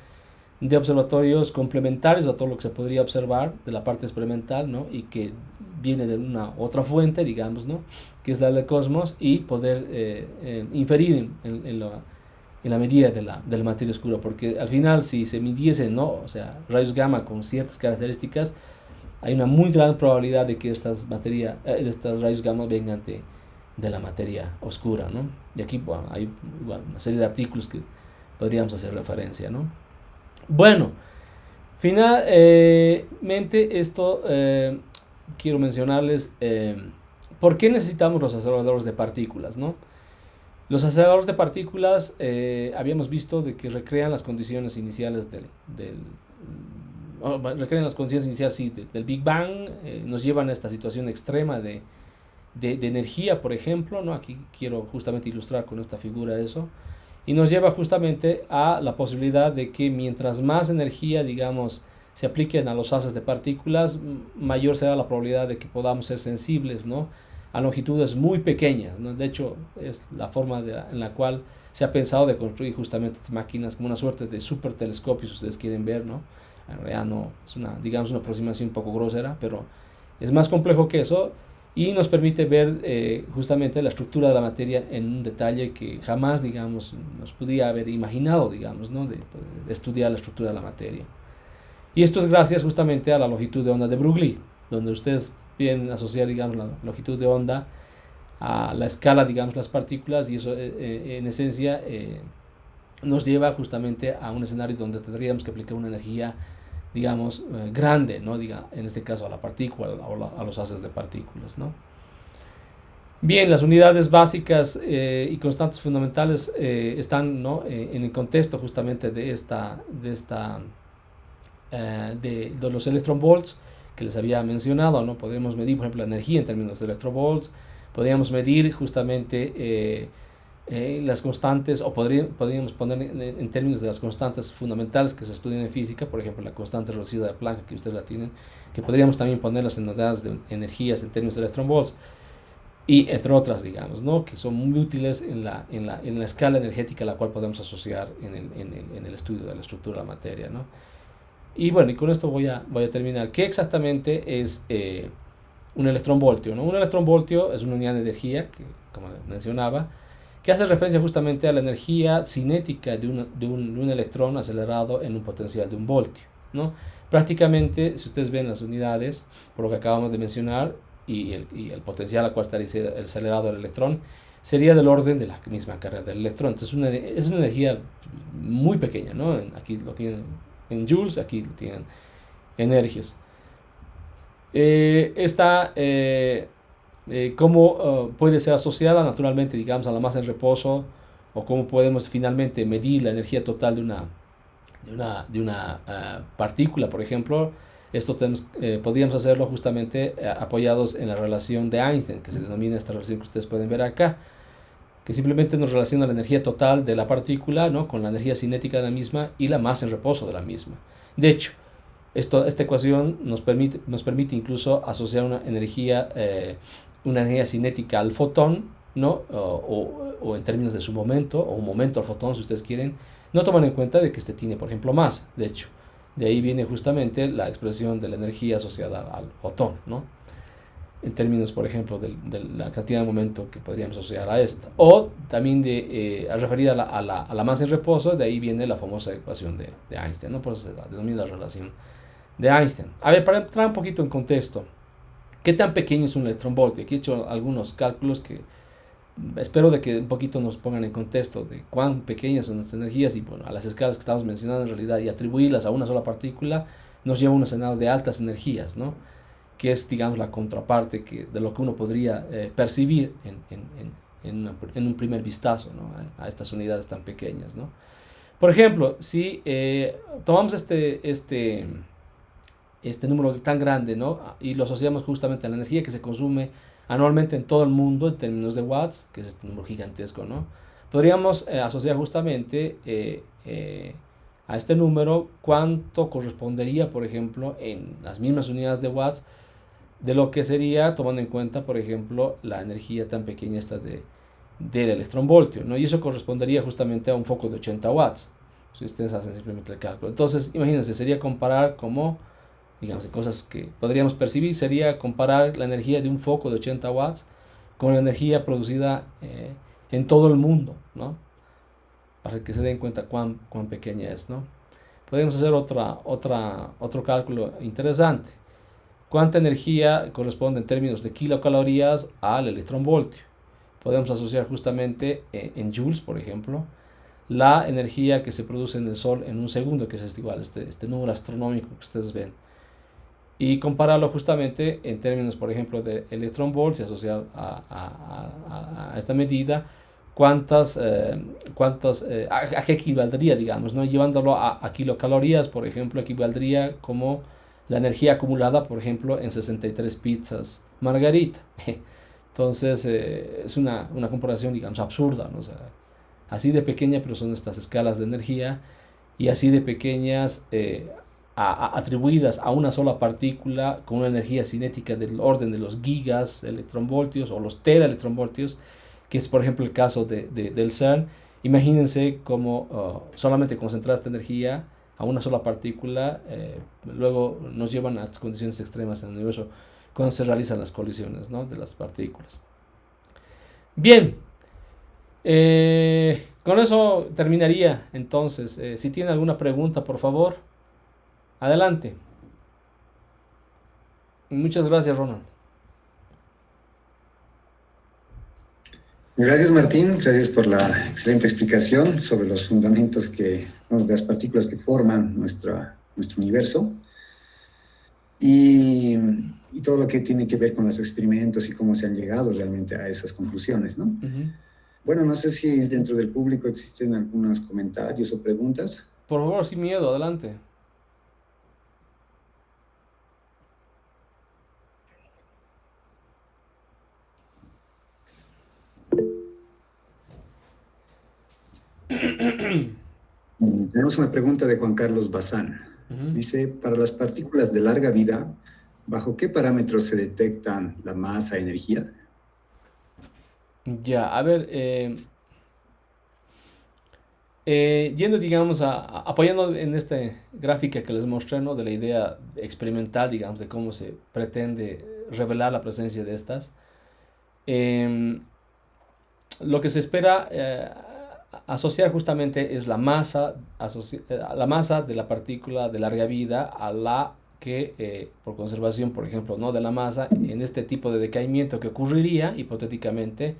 de observatorios complementarios a todo lo que se podría observar de la parte experimental, ¿no?, y que viene de una otra fuente, digamos, ¿no?, que es la del cosmos, y poder inferir en la medida de la materia oscura, porque al final, si se midiesen, ¿no?, o sea, rayos gamma con ciertas características, hay una muy gran probabilidad de que estas rayos gamma vengan de la materia oscura, ¿no? Y aquí, bueno, hay igual una serie de artículos que podríamos hacer referencia, ¿no? Bueno, finalmente esto quiero mencionarles por qué necesitamos los aceleradores de partículas, ¿no? Los aceleradores de partículas habíamos visto de que recrean las condiciones iniciales del Big Bang, nos llevan a esta situación extrema de energía, por ejemplo, ¿no? Aquí quiero justamente ilustrar con esta figura eso. Y nos lleva justamente a la posibilidad de que mientras más energía, digamos, se apliquen a los haces de partículas, mayor será la probabilidad de que podamos ser sensibles, ¿no?, a longitudes muy pequeñas, ¿no? De hecho, es la forma en la cual se ha pensado de construir justamente estas máquinas como una suerte de super telescopio, si ustedes quieren ver, ¿no? En realidad no, es digamos, una aproximación un poco grosera, pero es más complejo que eso. Y nos permite ver justamente la estructura de la materia en un detalle que jamás, digamos, nos podía haber imaginado, digamos, ¿no?, de estudiar la estructura de la materia. Y esto es gracias justamente a la longitud de onda de Broglie, donde ustedes pueden asociar, digamos, la longitud de onda a la escala, digamos, las partículas, y eso en esencia nos lleva justamente a un escenario donde tendríamos que aplicar una energía, digamos, grande, ¿no? En este caso a la partícula o a los haces de partículas, ¿no? Bien, las unidades básicas y constantes fundamentales están, ¿no? En el contexto justamente de los electronvolts que les había mencionado, ¿no? Podríamos medir, por ejemplo, la energía en términos de electronvolts, podríamos medir justamente las constantes, o podríamos poner en términos de las constantes fundamentales que se estudian en física, por ejemplo, la constante reducida de Planck, que ustedes la tienen, que podríamos también ponerlas en unidades de energías en términos de electronvolts, y entre otras, digamos, ¿no? Que son muy útiles en la escala energética a la cual podemos asociar en el estudio de la estructura de la materia, ¿no? Y bueno, y con esto voy a terminar. ¿Qué exactamente es un electronvoltio, ¿no? Un electronvoltio es una unidad de energía, que, como mencionaba, que hace referencia justamente a la energía cinética de un electrón acelerado en un potencial de un voltio, ¿no? Prácticamente, si ustedes ven las unidades, por lo que acabamos de mencionar, y el potencial al cual estaría acelerado el electrón, sería del orden de la misma carga del electrón. Entonces es una energía muy pequeña, ¿no? Aquí lo tienen en joules, aquí lo tienen en ergios. ¿Cómo puede ser asociada naturalmente, digamos, a la masa en reposo, o cómo podemos finalmente medir la energía total de una partícula, por ejemplo? Esto podríamos hacerlo justamente apoyados en la relación de Einstein, que se denomina esta relación que ustedes pueden ver acá, que simplemente nos relaciona la energía total de la partícula, ¿no? Con la energía cinética de la misma y la masa en reposo de la misma. De hecho, esta ecuación nos permite incluso asociar una energía cinética al fotón, ¿no? O en términos de su momento, o un momento al fotón, si ustedes quieren, no toman en cuenta de que este tiene, por ejemplo, masa. De hecho, de ahí viene justamente la expresión de la energía asociada al fotón, ¿no? En términos, por ejemplo, de la cantidad de momento que podríamos asociar a esto. O también a referir a la masa en reposo, de ahí viene la famosa ecuación de Einstein, ¿no? Pues se denomina la relación de Einstein. A ver, para entrar un poquito en contexto, ¿qué tan pequeño es un electronvoltio? Aquí he hecho algunos cálculos que espero de que un poquito nos pongan en contexto de cuán pequeñas son estas energías, y bueno, a las escalas que estamos mencionando en realidad, y atribuirlas a una sola partícula nos lleva a unos escenarios de altas energías, ¿no? Que es, digamos, la contraparte de lo que uno podría percibir en un primer vistazo, ¿no? A estas unidades tan pequeñas, ¿no? Por ejemplo, si tomamos este número tan grande, ¿no? Y lo asociamos justamente a la energía que se consume anualmente en todo el mundo en términos de watts, que es este número gigantesco, ¿no? Podríamos asociar justamente a este número cuánto correspondería, por ejemplo, en las mismas unidades de watts, de lo que sería, tomando en cuenta, por ejemplo, la energía tan pequeña esta del electronvoltio, ¿no? Y eso correspondería justamente a un foco de 80 watts, si ustedes hacen simplemente el cálculo. Entonces, imagínense, sería comparar como, digamos, cosas que podríamos percibir, sería comparar la energía de un foco de 80 watts con la energía producida en todo el mundo, ¿no? Para que se den cuenta cuán pequeña es, ¿no? Podemos hacer otro cálculo interesante. ¿Cuánta energía corresponde en términos de kilocalorías al electronvoltio? Podemos asociar justamente en joules, por ejemplo, la energía que se produce en el Sol en un segundo, que es igual este número astronómico que ustedes ven, y compararlo justamente en términos, por ejemplo, de electronvolts, y asociar a esta medida a qué equivaldría, digamos, ¿no? Llevándolo a kilocalorías, por ejemplo, equivaldría como la energía acumulada, por ejemplo, en 63 pizzas margarita. Entonces, es una comparación, digamos, absurda, ¿no? O sea, así de pequeña, pero son estas escalas de energía, y así de pequeñas atribuidas a una sola partícula con una energía cinética del orden de los gigas electronvoltios o los teraelectronvoltios, que es, por ejemplo, el caso del CERN. Imagínense cómo solamente concentrar esta energía a una sola partícula luego nos llevan a condiciones extremas en el universo cuando se realizan las colisiones, ¿no? De las partículas. Bien, con eso terminaría. Entonces, si tienen alguna pregunta, por favor, adelante. Muchas gracias, Ronald. Gracias, Martín. Gracias por la excelente explicación sobre los fundamentos de las partículas que forman nuestro universo y, y todo lo que tiene que ver con los experimentos y cómo se han llegado realmente a esas conclusiones, ¿no? Ujú. Bueno, no sé si dentro del público existen algunos comentarios o preguntas. Por favor, sin miedo, adelante. Tenemos una pregunta de Juan Carlos Bazán. Ujú. Dice, para las partículas de larga vida, ¿bajo qué parámetros se detectan la masa, energía? Ya, a ver, yendo, digamos, apoyando en esta gráfica que les mostré, ¿no? De la idea experimental, digamos, de cómo se pretende revelar la presencia de estas. em, lo que se espera asociar justamente es la masa de la partícula de larga vida a la que, por conservación, por ejemplo, ¿no? de la masa, en este tipo de decaimiento que ocurriría, hipotéticamente,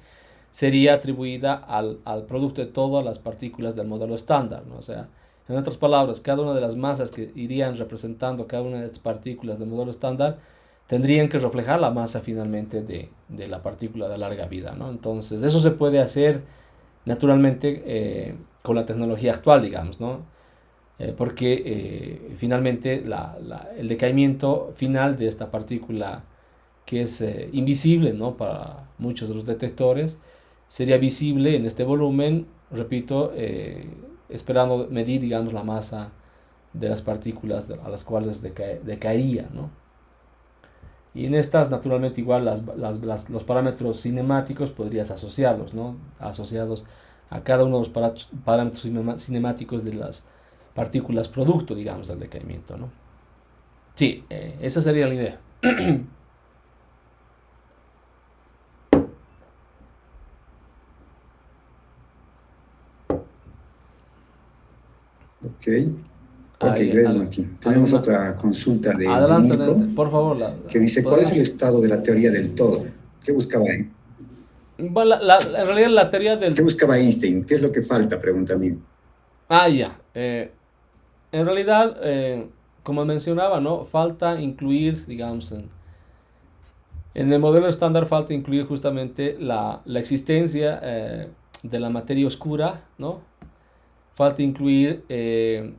sería atribuida al producto de todas las partículas del modelo estándar, ¿no? O sea, en otras palabras, cada una de las masas que irían representando cada una de estas partículas del modelo estándar tendrían que reflejar la masa finalmente de la partícula de larga vida, ¿no? Entonces, eso se puede hacer naturalmente con la tecnología actual, digamos, ¿no? Porque finalmente el decaimiento final de esta partícula que es invisible, ¿no? Para muchos de los detectores, sería visible en este volumen, repito, esperando medir, digamos, la masa de las partículas a las cuales decaería, ¿no? Y en estas, naturalmente, igual los parámetros cinemáticos podrías asociarlos, ¿no? Asociados a cada uno de los parámetros cinemáticos de las partículas producto, digamos, del decaimiento, ¿no? Sí, esa sería la idea. Ok, ok, Ahí, gracias, Martín. Tenemos ¿alguna? otra consulta de Adelante, Mirko, adelante, por favor, que dice, ¿cuál es el ¿podrías? estado de la teoría del todo? ¿Qué buscaba, Bueno, en realidad la teoría qué del... buscaba Einstein? ¿Qué es lo que falta? Pregunta a mí. Ah, ya. En realidad, como mencionaba, ¿no? Falta incluir, digamos, en el modelo estándar falta incluir justamente la existencia de la materia oscura, ¿no? Falta incluir,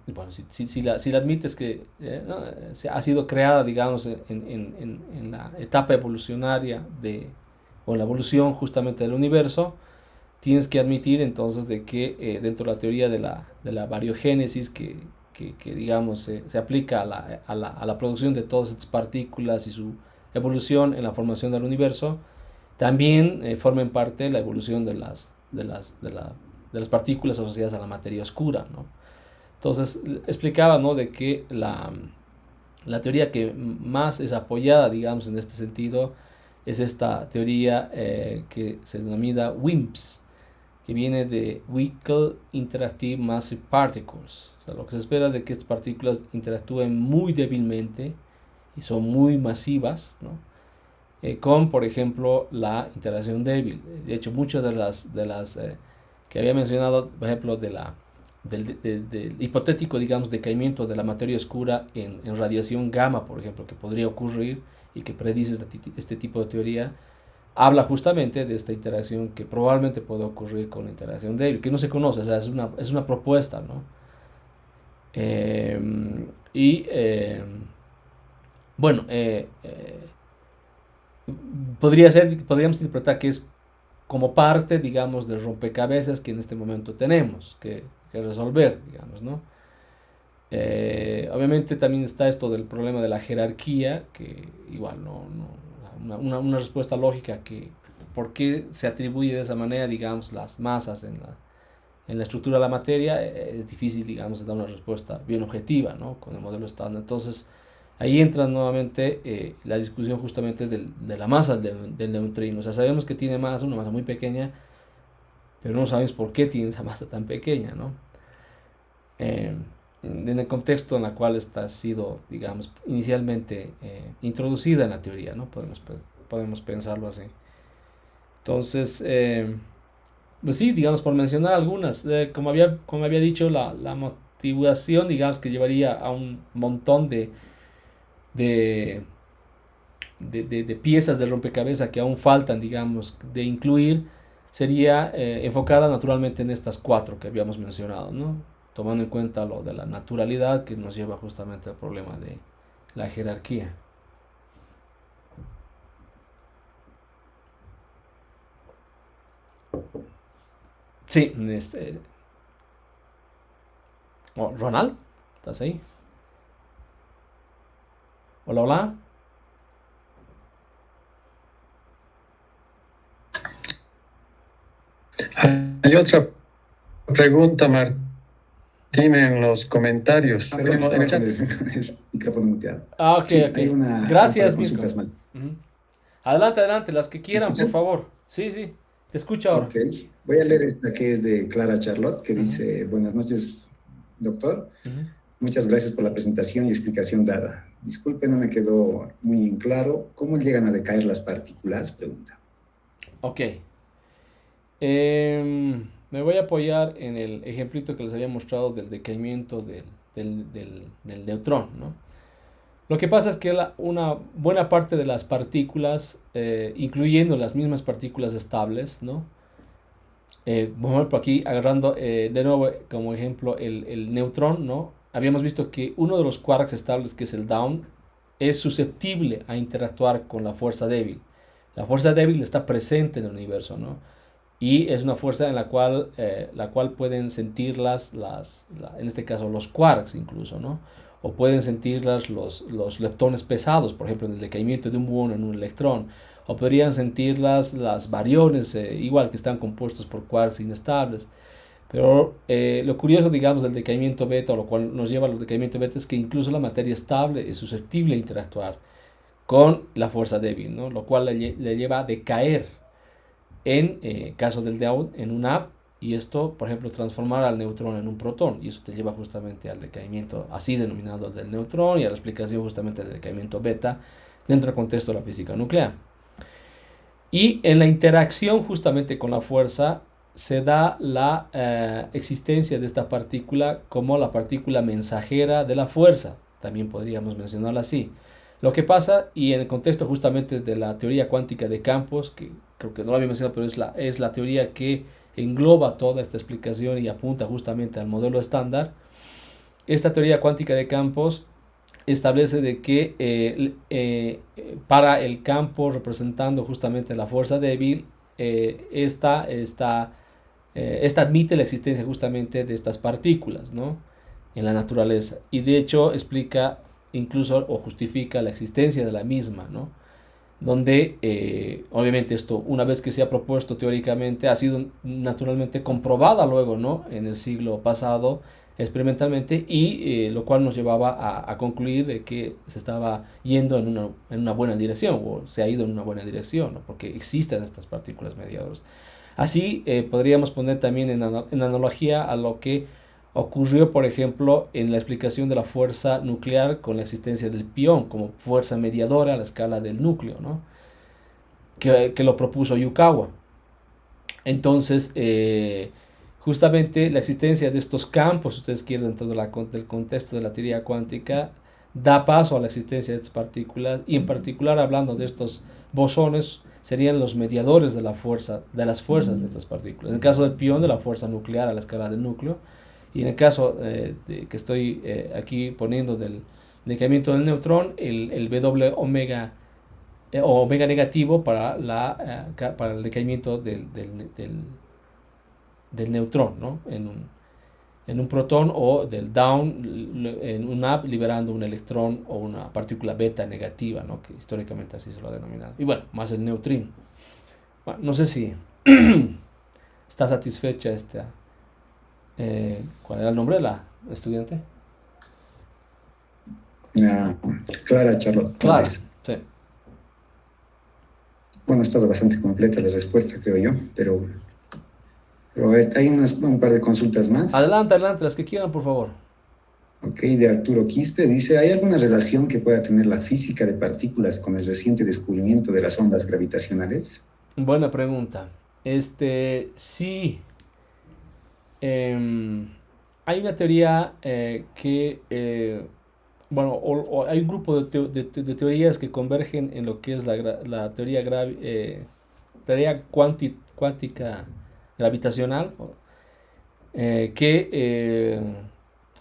bueno, si la admites que ¿no? Ha sido creada, digamos, en la etapa evolucionaria o en la evolución justamente del universo, tienes que admitir entonces de que dentro de la teoría de la variogénesis que digamos se aplica a la producción de todas estas partículas y su evolución en la formación del universo, también formen parte de la evolución de las partículas asociadas a la materia oscura, ¿no? Entonces explicaba, ¿no? De que la teoría que más es apoyada, digamos, en este sentido, es esta teoría que se denomina WIMPs, que viene de Weakle Interactive Massive Particles. O sea, lo que se espera es de que estas partículas interactúen muy débilmente y son muy masivas, ¿no? Con, por ejemplo, la interacción débil. De hecho, muchas de las que había mencionado, por ejemplo, del hipotético, digamos, decaimiento de la materia oscura en radiación gamma, por ejemplo, que podría ocurrir y que predice este tipo de teoría, habla justamente de esta interacción que probablemente puede ocurrir con la interacción débil, que no se conoce, o sea, es una propuesta, ¿no? Y bueno, podríamos interpretar que es como parte, digamos, del rompecabezas que en este momento tenemos que resolver, digamos, ¿no? Obviamente también está esto del problema de la jerarquía, que igual una respuesta lógica que por qué se atribuye de esa manera, digamos, las masas en la estructura de la materia, es difícil, digamos, dar una respuesta bien objetiva, ¿no? Con el modelo estándar. Entonces, ahí entra nuevamente la discusión justamente de la masa del neutrino. O sea, sabemos que tiene masa, una masa muy pequeña, pero no sabemos por qué tiene esa masa tan pequeña, ¿no? Eh, en el contexto en el cual esta ha sido, digamos, inicialmente introducida en la teoría, ¿no? Podemos pensarlo así. Entonces, pues sí, digamos, por mencionar algunas, como había dicho, la motivación, digamos, que llevaría a un montón de, de piezas de rompecabezas que aún faltan, digamos, de incluir, sería enfocada naturalmente en estas cuatro que habíamos mencionado, ¿no? Tomando en cuenta lo de la naturalidad que nos lleva justamente al problema de la jerarquía. Sí, oh, Ronald, ¿estás ahí? Hola, hola. Hay otra pregunta, Martín, en los comentarios, Perdón, en estaba el chat. con el micrófono muteado. Ah, ok, Sí, ok. hay un par de Gracias, Mirko. consultas más. Ujú. Adelante, adelante, las que ¿Me quieran, por escuchan? favor. Sí, sí, te escucho ahora. Ok. Voy a leer esta que es de Clara Charlotte, que Ujú, dice, buenas noches, doctor. ujú. Muchas gracias por la presentación y explicación dada. Disculpe, no me quedó muy en claro. ¿Cómo llegan a decaer las partículas? Pregunta. Ok. Me voy a apoyar en el ejemplito que les había mostrado del decaimiento del neutrón, ¿no? Lo que pasa es que una buena parte de las partículas, incluyendo las mismas partículas estables, ¿no? Por ejemplo, aquí agarrando de nuevo como ejemplo el neutrón, ¿no? Habíamos visto que uno de los quarks estables, que es el down, es susceptible a interactuar con la fuerza débil. La fuerza débil está presente en el universo, ¿no? Y es una fuerza en la cual pueden sentirlas, en este caso los quarks incluso, ¿no? O pueden sentirlas los leptones pesados, por ejemplo, en el decaimiento de un muón en un electrón. O podrían sentirlas las bariones, igual que están compuestos por quarks inestables. Pero lo curioso, digamos, del decaimiento beta, o lo cual nos lleva al decaimiento beta, es que incluso la materia estable es susceptible a interactuar con la fuerza débil, ¿no? Lo cual le lleva a decaer en caso del down en un up, y esto, por ejemplo, transformar al neutrón en un protón, y eso te lleva justamente al decaimiento así denominado del neutrón y a la explicación justamente del decaimiento beta dentro del contexto de la física nuclear. Y en la interacción justamente con la fuerza se da la existencia de esta partícula como la partícula mensajera de la fuerza, también podríamos mencionarla así. Lo que pasa, y en el contexto justamente de la teoría cuántica de campos, que creo que no lo había mencionado, pero es la teoría que engloba toda esta explicación y apunta justamente al modelo estándar, esta teoría cuántica de campos establece de que para el campo representando justamente la fuerza débil, esta admite la existencia justamente de estas partículas, ¿no? En la naturaleza. Y de hecho explica incluso o justifica la existencia de la misma, ¿no? Donde obviamente esto, una vez que se ha propuesto teóricamente, ha sido naturalmente comprobada luego, ¿no? En el siglo pasado experimentalmente, y lo cual nos llevaba a concluir de que se estaba yendo en una buena dirección, o se ha ido en una buena dirección, ¿no? Porque existen estas partículas mediadoras. Así podríamos poner también en analogía a lo que ocurrió, por ejemplo, en la explicación de la fuerza nuclear con la existencia del pión como fuerza mediadora a la escala del núcleo, ¿no? Que lo propuso Yukawa. Entonces, justamente la existencia de estos campos, si ustedes quieren, dentro del contexto de la teoría cuántica, da paso a la existencia de estas partículas, y en particular hablando de estos bosones, serían los mediadores de la fuerza, de las fuerzas de estas partículas. En el caso del pión, de la fuerza nuclear a la escala del núcleo, y en el caso que estoy aquí poniendo del decaimiento del neutrón, el W omega o omega negativo para el decaimiento del neutrón, ¿no? En un protón, o del down en un up, liberando un electrón o una partícula beta negativa, ¿no? Que históricamente así se lo ha denominado. Y bueno, más el neutrino. Bueno, no sé si está satisfecha esta. ¿Cuál era el nombre de la estudiante? Clara Charlotte. Clara, sí. Bueno, ha estado bastante completa la respuesta, creo yo, pero a ver, hay un par de consultas más. Adelante, adelante, las que quieran, por favor. Ok, de Arturo Quispe dice, ¿hay alguna relación que pueda tener la física de partículas con el reciente descubrimiento de las ondas gravitacionales? Buena pregunta. Sí, em, hay una teoría bueno, o hay un grupo de teorías que convergen en lo que es la teoría cuántica gravitacional, que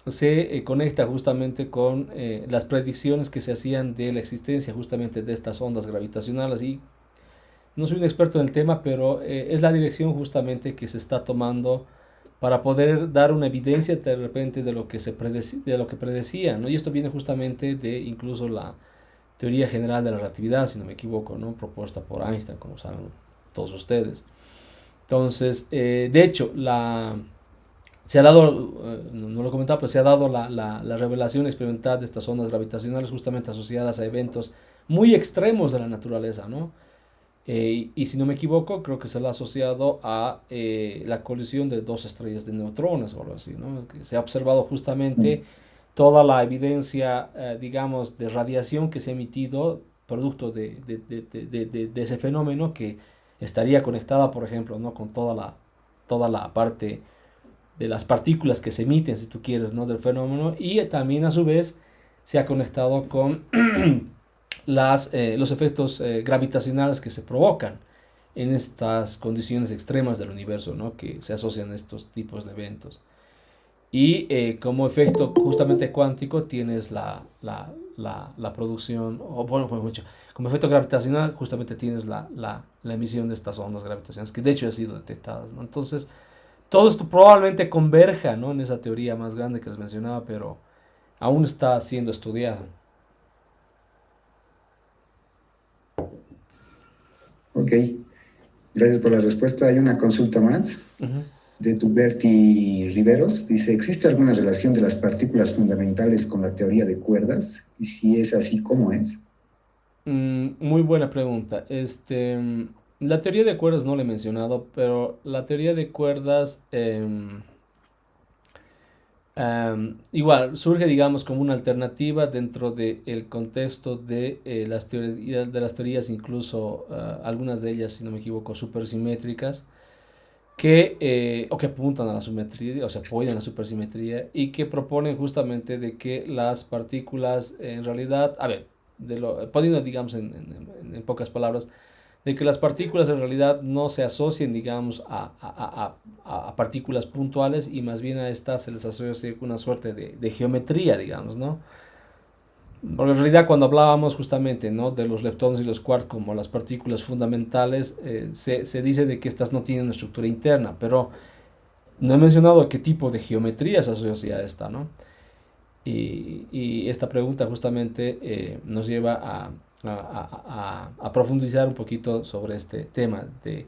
se conecta justamente con las predicciones que se hacían de la existencia justamente de estas ondas gravitacionales. Y no soy un experto en el tema, pero es la dirección justamente que se está tomando para poder dar una evidencia de repente de lo que de lo que predecía, ¿no? Y esto viene justamente de incluso la teoría general de la relatividad, si no me equivoco, ¿no? Propuesta por Einstein, como saben todos ustedes. Entonces, de hecho, se ha dado, no lo comentaba, pero se ha dado la revelación experimental de estas ondas gravitacionales justamente asociadas a eventos muy extremos de la naturaleza, ¿no? Y si no me equivoco, creo que se le ha asociado a la colisión de dos estrellas de neutrones o algo así, ¿no? Que se ha observado Mm. justamente toda la evidencia, digamos, de radiación que se ha emitido producto de ese fenómeno que estaría conectada, por ejemplo, ¿no? Con toda la parte de las partículas que se emiten, si tú quieres, ¿no? Del fenómeno, y también a su vez se ha conectado con los efectos gravitacionales que se provocan en estas condiciones extremas del universo, ¿no? Que se asocian a estos tipos de eventos. Y como efecto justamente cuántico tienes la producción, o bueno, mucho, como efecto gravitacional justamente tienes la emisión de estas ondas gravitacionales, que de hecho han sido detectadas, ¿no? Entonces, todo esto probablemente converja, ¿no? En esa teoría más grande que les mencionaba, pero aún está siendo estudiada. Ok, gracias por la respuesta. Hay una consulta más Ujú. de Tuberti Riveros. Dice, ¿existe alguna relación de las partículas fundamentales con la teoría de cuerdas? Y si es así, ¿cómo es? Muy buena pregunta. La teoría de cuerdas no la he mencionado, pero la teoría de cuerdas igual surge, digamos, como una alternativa dentro del contexto de las teorías, incluso algunas de ellas, si no me equivoco, supersimétricas, o que apuntan a la simetría, o se apoyan a la supersimetría, y que proponen justamente de que las partículas en realidad, a ver, poniendo, digamos, en pocas palabras, de que las partículas en realidad no se asocien, digamos, a partículas puntuales, y más bien a estas se les asocia una suerte de geometría, digamos, ¿no? Porque en realidad cuando hablábamos justamente, ¿no? De los leptones y los quarks como las partículas fundamentales, se dice de que estas no tienen una estructura interna, pero no he mencionado qué tipo de geometría se asocia a esta, ¿no? Y esta pregunta justamente nos lleva a profundizar un poquito sobre este tema de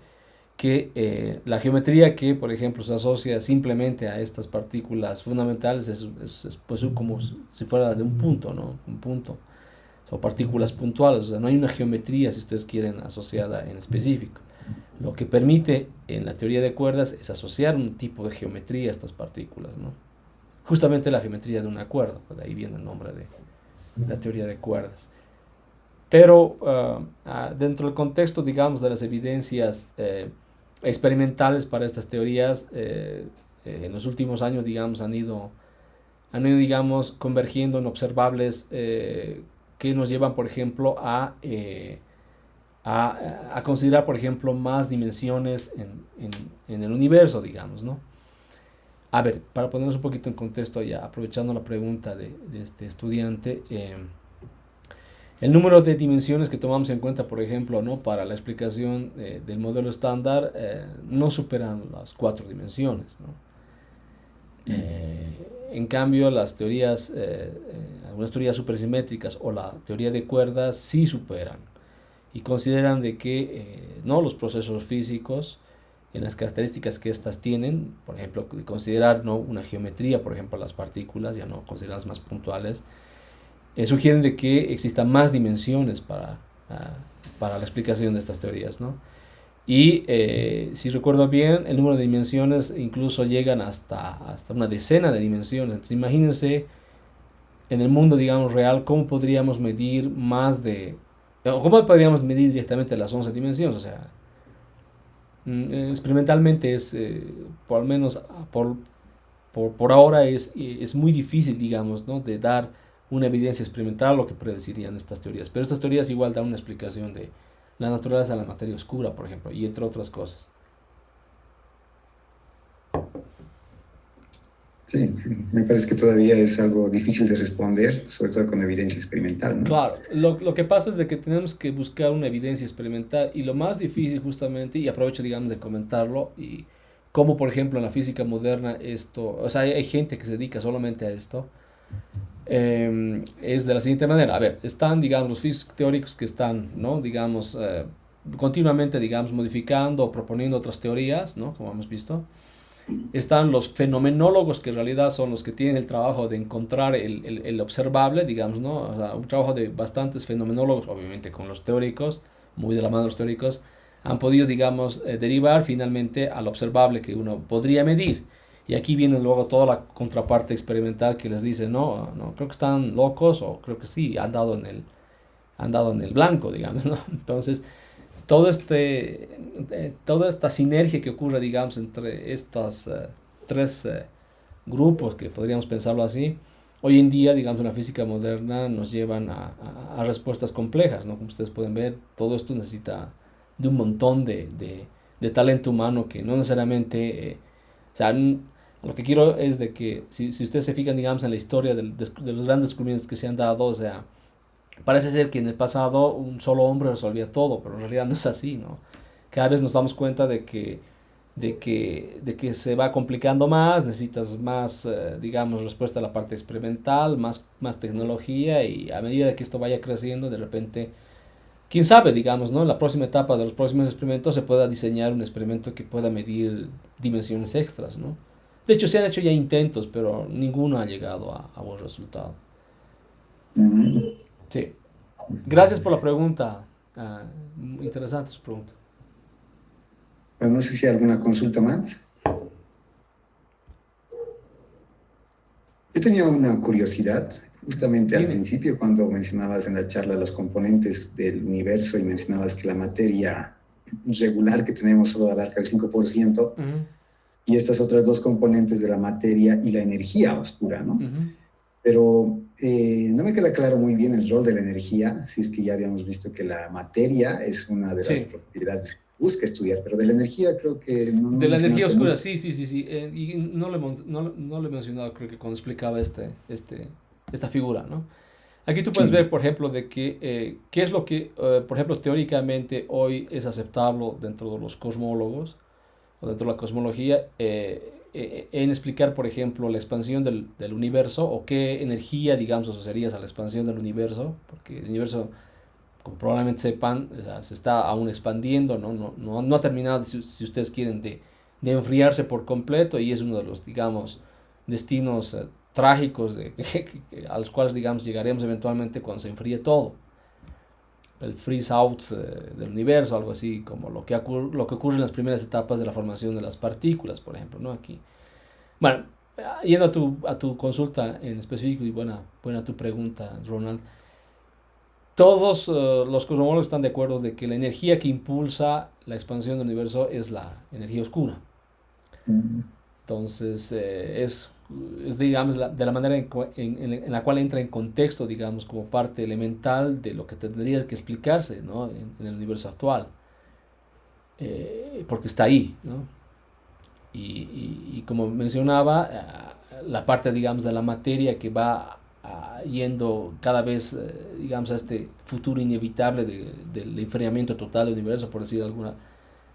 que la geometría que, por ejemplo, se asocia simplemente a estas partículas fundamentales es, pues como si fuera de un punto, ¿no? Un punto. Son partículas puntuales, o sea, no hay una geometría, si ustedes quieren, asociada en específico. Lo que permite en la teoría de cuerdas es asociar un tipo de geometría a estas partículas, ¿no? Justamente la geometría de una cuerda, de ahí viene el nombre de la teoría de cuerdas. Pero dentro del contexto, digamos, de las evidencias experimentales para estas teorías, en los últimos años, digamos, digamos, convergiendo en observables que nos llevan, por ejemplo, a considerar, por ejemplo, más dimensiones en el universo, digamos, ¿no? A ver, para ponernos un poquito en contexto ya, aprovechando la pregunta de este estudiante, el número de dimensiones que tomamos en cuenta, por ejemplo, ¿no? Para la explicación del modelo estándar, no superan las cuatro dimensiones, ¿no? En cambio, algunas teorías supersimétricas o la teoría de cuerdas sí superan y consideran de que no los procesos físicos en las características que éstas tienen, por ejemplo, considerar, ¿no? Una geometría, por ejemplo, las partículas, ya no consideradas más puntuales, sugieren de que existan más dimensiones para la explicación de estas teorías, ¿no? Y si recuerdo bien, el número de dimensiones incluso llegan hasta una decena de dimensiones. Entonces imagínense en el mundo, digamos, real, cómo podríamos medir cómo podríamos medir directamente las 11 dimensiones. O sea, Experimentalmente es, por al menos por ahora, es muy difícil, digamos, ¿no? De dar una evidencia experimental lo que predecirían estas teorías. Pero estas teorías igual dan una explicación de la naturaleza de la materia oscura, por ejemplo, y entre otras cosas. Sí, me parece que todavía es algo difícil de responder, sobre todo con evidencia experimental, ¿no? Claro, lo que pasa es de que tenemos que buscar una evidencia experimental y lo más difícil justamente, y aprovecho digamos de comentarlo, y como por ejemplo en la física moderna esto, o sea, hay gente que se dedica solamente a esto, es de la siguiente manera. A ver, están, digamos, los físicos teóricos que están, ¿no? Digamos, continuamente, digamos, modificando o proponiendo otras teorías, ¿no? Como hemos visto. Están los fenomenólogos, que en realidad son los que tienen el trabajo de encontrar el observable, digamos, ¿no? O sea, un trabajo de bastantes fenomenólogos, obviamente con los teóricos, muy de la mano de los teóricos, han podido, digamos, derivar finalmente al observable que uno podría medir. Y aquí viene luego toda la contraparte experimental que les dice, no, no, creo que están locos o creo que sí, han dado en el blanco, digamos, ¿no? Entonces, todo toda esta sinergia que ocurre, digamos, entre estos tres grupos, que podríamos pensarlo así, hoy en día, digamos, en la física moderna nos llevan a respuestas complejas, ¿no? Como ustedes pueden ver, todo esto necesita de un montón de talento humano que no necesariamente, o sea, lo que quiero es de que si ustedes se fijan, digamos, en la historia de los grandes descubrimientos que se han dado, o sea, parece ser que en el pasado un solo hombre resolvía todo, pero en realidad no es así, ¿no? Cada vez nos damos cuenta de que se va complicando más, necesitas más, digamos, respuesta a la parte experimental, más tecnología, y a medida que esto vaya creciendo, de repente, quién sabe, digamos, ¿no? En la próxima etapa de los próximos experimentos se pueda diseñar un experimento que pueda medir dimensiones extras, ¿no? De hecho, se han hecho ya intentos, pero ninguno ha llegado a buen resultado. Ujú. Sí. Gracias por la pregunta. Ah, interesante su pregunta. Bueno, no sé si hay alguna consulta más. Yo tenía una curiosidad, justamente al Dime. principio, cuando mencionabas en la charla los componentes del universo y mencionabas que la materia regular que tenemos solo abarca el 5%, Ujú, y estas otras dos componentes de la materia y la energía oscura, ¿no? ujú. Pero no me queda claro muy bien el rol de la energía, si es que ya habíamos visto que la materia es una de las Sí. propiedades que busca estudiar, pero de la energía creo que no De la energía mencionaste oscura, mucho. sí, sí, sí, sí. Y no lo he mencionado, creo que cuando explicaba esta figura, ¿no? Aquí tú puedes ver, Sí. por ejemplo, de que, qué es lo que, por ejemplo, teóricamente hoy es aceptable dentro de los cosmólogos o dentro de la cosmología, en explicar, por ejemplo, la expansión del universo o qué energía, digamos, asociarías a la expansión del universo, porque el universo, como probablemente sepan, o sea, se está aún expandiendo, ¿no? No ha terminado, si ustedes quieren, de enfriarse por completo, y es uno de los, digamos, destinos trágicos a los cuales, digamos, llegaremos eventualmente cuando se enfríe todo. El freeze out del universo, algo así como lo que ocurre en las primeras etapas de la formación de las partículas, por ejemplo, ¿no? Aquí. Bueno, yendo a tu consulta en específico, y buena tu pregunta, Ronald. Todos los cosmólogos están de acuerdo de que la energía que impulsa la expansión del universo es la energía oscura. Mm. Entonces, digamos, de la manera en la cual entra en contexto, digamos, como parte elemental de lo que tendría que explicarse, ¿no? En el universo actual. Porque está ahí, ¿no? Y como mencionaba, la parte, digamos, de la materia que va yendo cada vez, digamos, a este futuro inevitable del enfriamiento total del universo, por decir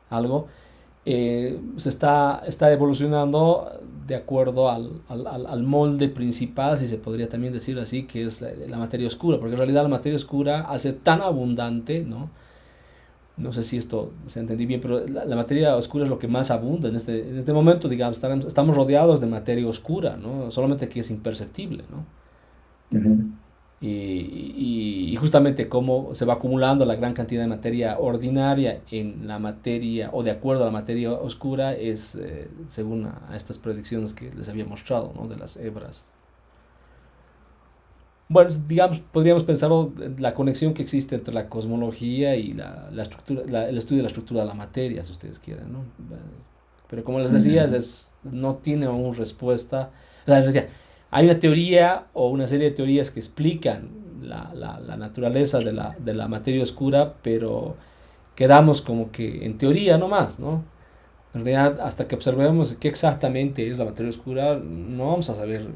algo, está evolucionando de acuerdo al molde principal, si se podría también decir así, que es la materia oscura, porque en realidad la materia oscura, al ser tan abundante, ¿no? No sé si esto se entendí bien, pero la materia oscura es lo que más abunda en este momento, digamos, estamos rodeados de materia oscura, ¿no? Solamente que es imperceptible, ¿no? Ujú. Y justamente cómo se va acumulando la gran cantidad de materia ordinaria en la materia, o de acuerdo a la materia oscura, es según a estas predicciones que les había mostrado, ¿no? De las hebras. Bueno, digamos, podríamos pensar en la conexión que existe entre la cosmología y la estructura, el estudio de la estructura de la materia, si ustedes quieren, ¿no? Pero como les decía, no tiene aún respuesta. O sea, hay una teoría o una serie de teorías que explican la naturaleza de la materia oscura, pero quedamos como que en teoría nomás, ¿no? En realidad, hasta que observemos qué exactamente es la materia oscura, no vamos a saber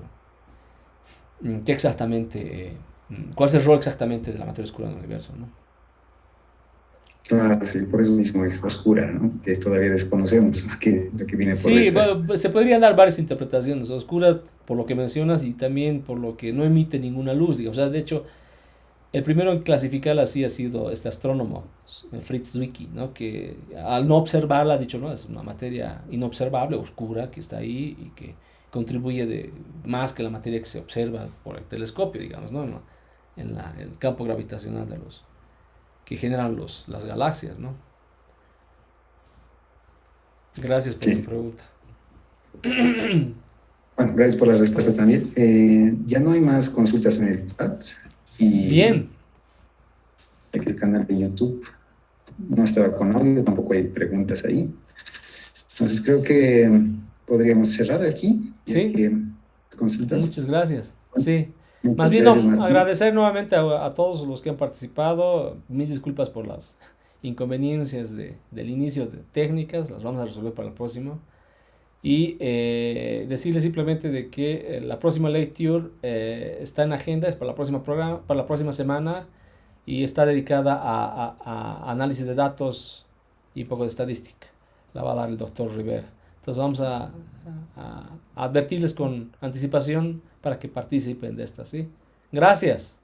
qué exactamente, cuál es el rol exactamente de la materia oscura en el universo, ¿no? Claro, sí, por eso mismo es oscura, ¿no? Que todavía desconocemos lo que viene por Sí, detrás. bueno, pues, se podrían dar varias interpretaciones, oscuras por lo que mencionas y también por lo que no emite ninguna luz, digamos. O sea, de hecho, el primero en clasificarla así ha sido este astrónomo, Fritz Zwicky, ¿no? Que al no observarla ha dicho, no, es una materia inobservable, oscura, que está ahí y que contribuye más que la materia que se observa por el telescopio, digamos, ¿no? En el campo gravitacional que generan las galaxias, ¿no? Gracias por tu Sí. pregunta. Bueno, gracias por la respuesta también. Ya no hay más consultas en el chat y Bien, aquí el canal de YouTube no estaba con audio, tampoco hay preguntas ahí. Entonces creo que podríamos cerrar aquí, ya sí, que consultas. muchas gracias. Bueno, Sí, más muchas bien gracias, no, Martín. agradecer nuevamente a todos los que han participado. Mil disculpas por las inconveniencias del inicio de técnicas, las vamos a resolver para el próximo. Y decirles simplemente de que la próxima lecture está en agenda, es para la próxima programa, para la próxima semana y está dedicada a análisis de datos y un poco de estadística. La va a dar el doctor Rivera. Entonces vamos a advertirles con anticipación para que participen de esta, ¿sí? Gracias.